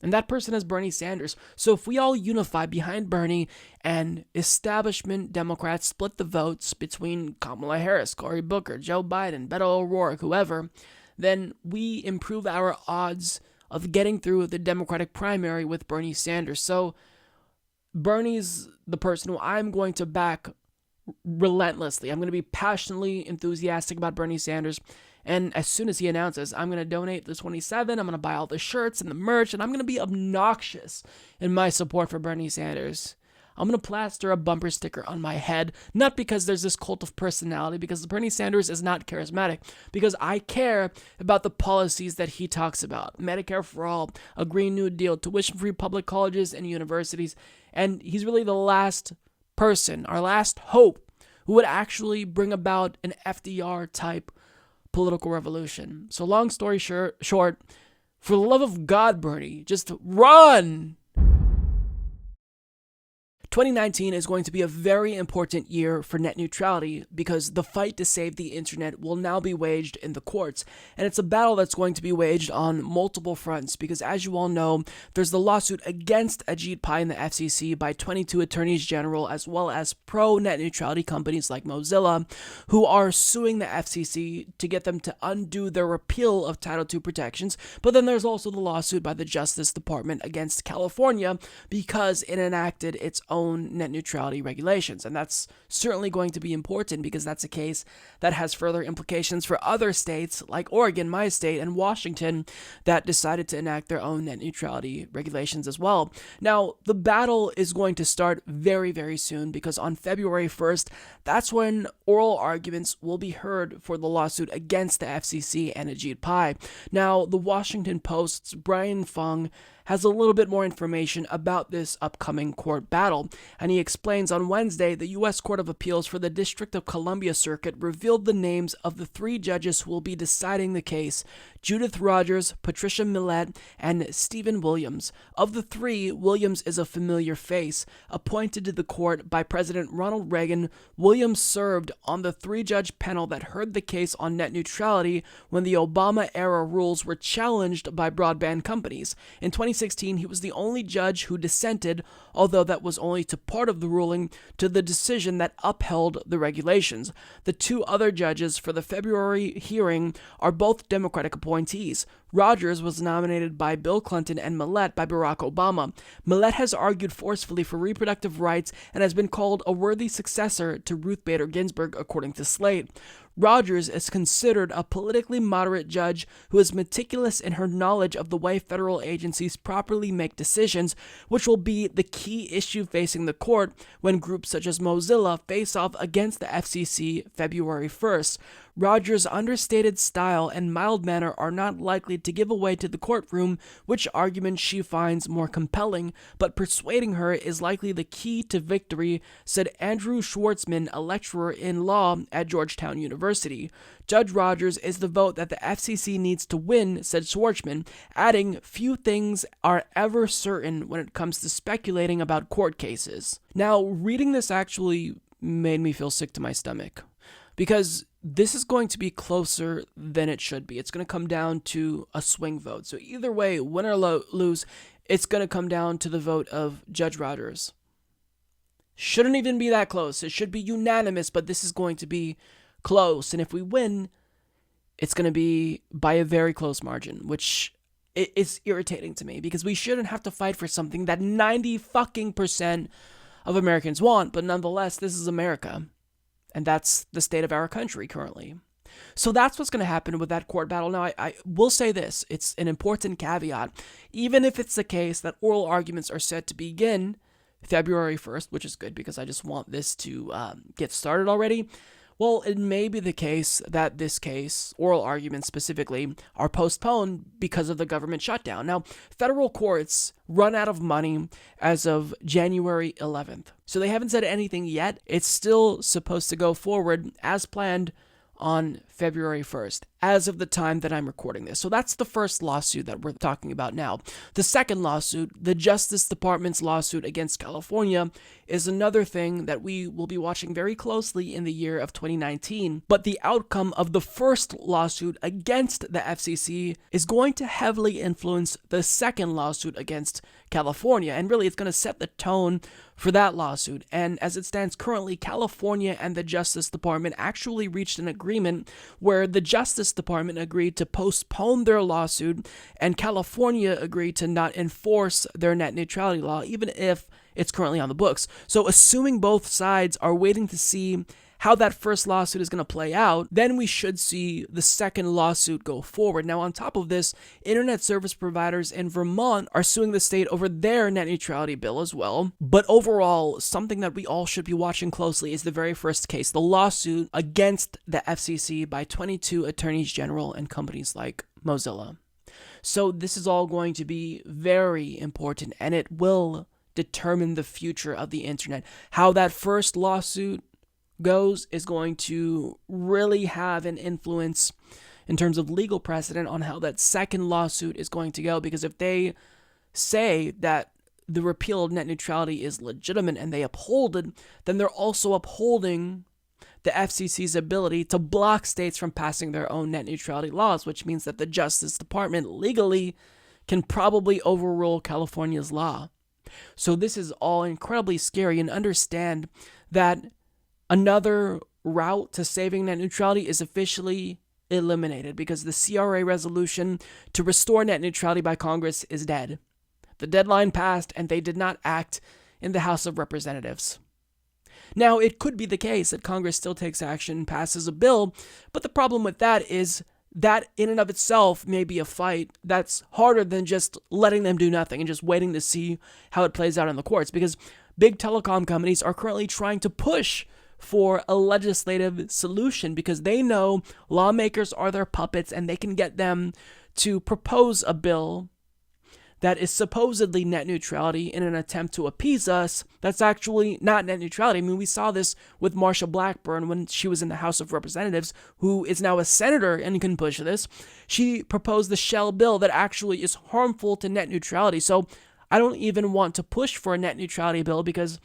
And that person is Bernie Sanders. So if we all unify behind Bernie and establishment Democrats split the votes between Kamala Harris, Cory Booker, Joe Biden, Beto O'Rourke, whoever, then we improve our odds of getting through the Democratic primary with Bernie Sanders. So Bernie's the person who I'm going to back relentlessly. I'm going to be passionately enthusiastic about Bernie Sanders. And as soon as he announces, I'm going to donate the 27, I'm going to buy all the shirts and the merch, and I'm going to be obnoxious in my support for Bernie Sanders. I'm going to plaster a bumper sticker on my head, not because there's this cult of personality, because Bernie Sanders is not charismatic, because I care about the policies that he talks about. Medicare for all, a Green New Deal, tuition-free public colleges and universities. And he's really the last person, our last hope, who would actually bring about an FDR-type political revolution. So long story short, for the love of God, Bernie, just run! 2019 is going to be a very important year for net neutrality because the fight to save the internet will now be waged in the courts. And it's a battle that's going to be waged on multiple fronts because, as you all know, there's the lawsuit against Ajit Pai and the FCC by 22 attorneys general as well as pro-net neutrality companies like Mozilla who are suing the FCC to get them to undo their repeal of Title II protections. But then there's also the lawsuit by the Justice Department against California because it enacted its own own net neutrality regulations. And that's certainly going to be important because that's a case that has further implications for other states like Oregon, my state, and Washington that decided to enact their own net neutrality regulations as well. Now, the battle is going to start very, very soon because on February 1st, that's when oral arguments will be heard for the lawsuit against the FCC and Ajit Pai. Now, the Washington Post's Brian Fung has a little bit more information about this upcoming court battle, and he explains on Wednesday the U.S. Court of Appeals for the District of Columbia Circuit revealed the names of the 3 judges who will be deciding the case: Judith Rogers, Patricia Millett, and Stephen Williams. Of the 3, Williams is a familiar face. Appointed to the court by President Ronald Reagan, Williams served on the 3-judge panel that heard the case on net neutrality when the Obama-era rules were challenged by broadband companies. In 2016, he was the only judge who dissented, although that was only to part of the ruling, to the decision that upheld the regulations. The 2 other judges for the February hearing are both Democratic appointees. Rogers was nominated by Bill Clinton and Millett by Barack Obama. Millett has argued forcefully for reproductive rights and has been called a worthy successor to Ruth Bader Ginsburg, according to Slate. Rogers is considered a politically moderate judge who is meticulous in her knowledge of the way federal agencies properly make decisions, which will be the key issue facing the court when groups such as Mozilla face off against the FCC February 1st. Rogers' understated style and mild manner are not likely to give away to the courtroom which argument she finds more compelling, but persuading her is likely the key to victory, said Andrew Schwartzman, a lecturer in law at Georgetown University. Judge Rogers is the vote that the FCC needs to win, said Schwartzman, adding, few things are ever certain when it comes to speculating about court cases. Now, reading this actually made me feel sick to my stomach, because this is going to be closer than it should be. It's going to come down to a swing vote. So either way, win or lose, it's going to come down to the vote of Judge Rogers. Shouldn't even be that close. It should be unanimous, but this is going to be close. And if we win, it's going to be by a very close margin, which is irritating to me because we shouldn't have to fight for something that 90% of Americans want. But nonetheless, this is America. And that's the state of our country currently. So that's what's going to happen with that court battle. Now, I will say this. It's an important caveat. Even if it's the case that oral arguments are set to begin February 1st, which is good because I just want this to get started already, well, it may be the case that this case, oral arguments specifically, are postponed because of the government shutdown. Now, federal courts run out of money as of January 11th. So they haven't said anything yet. It's still supposed to go forward as planned on February 1st, as of the time that I'm recording this. So that's the first lawsuit that we're talking about now. The second lawsuit, the Justice Department's lawsuit against California, is another thing that we will be watching very closely in the year of 2019. But the outcome of the first lawsuit against the FCC is going to heavily influence the second lawsuit against California. And really, it's going to set the tone for that lawsuit. And as it stands currently, California and the Justice Department actually reached an agreement where the Justice Department agreed to postpone their lawsuit and California agreed to not enforce their net neutrality law, even if it's currently on the books. So assuming both sides are waiting to see how that first lawsuit is going to play out, then we should see the second lawsuit go forward. Now, on top of this, internet service providers in Vermont are suing the state over their net neutrality bill as well. But overall, something that we all should be watching closely is the very first case, the lawsuit against the FCC by 22 attorneys general and companies like Mozilla. So this is all going to be very important, and it will determine the future of the internet. How that first lawsuit goes is going to really have an influence in terms of legal precedent on how that second lawsuit is going to go, because if they say that the repeal of net neutrality is legitimate and they uphold it, then they're also upholding the FCC's ability to block states from passing their own net neutrality laws, which means that the Justice Department legally can probably overrule California's law. So this is all incredibly scary, and understand that another route to saving net neutrality is officially eliminated because the CRA resolution to restore net neutrality by Congress is dead. The deadline passed and they did not act in the House of Representatives. Now, it could be the case that Congress still takes action, passes a bill, but the problem with that is that in and of itself may be a fight that's harder than just letting them do nothing and just waiting to see how it plays out in the courts, because big telecom companies are currently trying to push for a legislative solution because they know lawmakers are their puppets and they can get them to propose a bill that is supposedly net neutrality in an attempt to appease us. That's actually not net neutrality. I mean, we saw this with Marsha Blackburn when she was in the House of Representatives, who is now a senator and can push this. She proposed the shell bill that actually is harmful to net neutrality. So I don't even want to push for a net neutrality bill because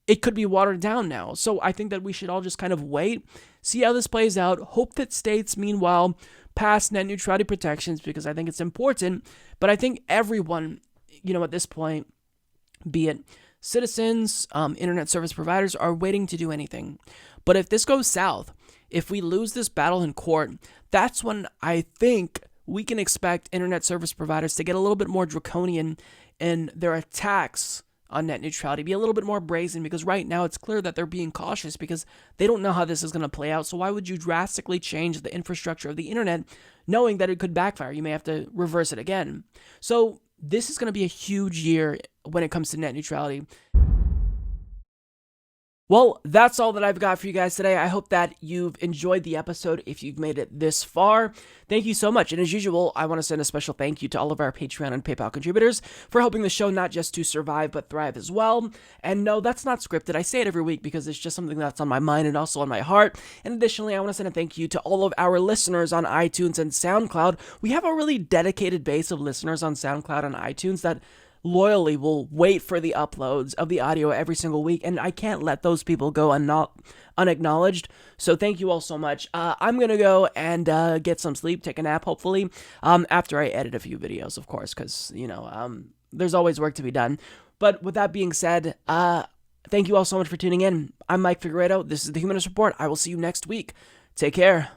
it could be watered down now. So I think that we should all just kind of wait, see how this plays out, hope that states, meanwhile, pass net neutrality protections because I think it's important. But I think everyone, at this point, be it citizens, internet service providers, are waiting to do anything. But if this goes south, if we lose this battle in court, that's when I think we can expect internet service providers to get a little bit more draconian in their attacks on net neutrality, be a little bit more brazen, because right now it's clear that they're being cautious because they don't know how this is going to play out. So why would you drastically change the infrastructure of the internet knowing that it could backfire? You may have to reverse it again. So this is going to be a huge year when it comes to net neutrality. Well, that's all that I've got for you guys today. I hope that you've enjoyed the episode if you've made it this far. Thank you so much. And as usual, I want to send a special thank you to all of our Patreon and PayPal contributors for helping the show not just to survive, but thrive as well. And no, that's not scripted. I say it every week because it's just something that's on my mind and also on my heart. And additionally, I want to send a thank you to all of our listeners on iTunes and SoundCloud. We have a really dedicated base of listeners on SoundCloud and iTunes that loyally will wait for the uploads of the audio every single week, and I can't let those people go unacknowledged. So thank you all so much. I'm gonna go and get some sleep, take a nap, hopefully, after I edit a few videos, of course, because there's always work to be done. But with that being said, thank you all so much for tuning in. I'm Mike Figueredo. This is the Humanist Report. I will see you next week. Take care.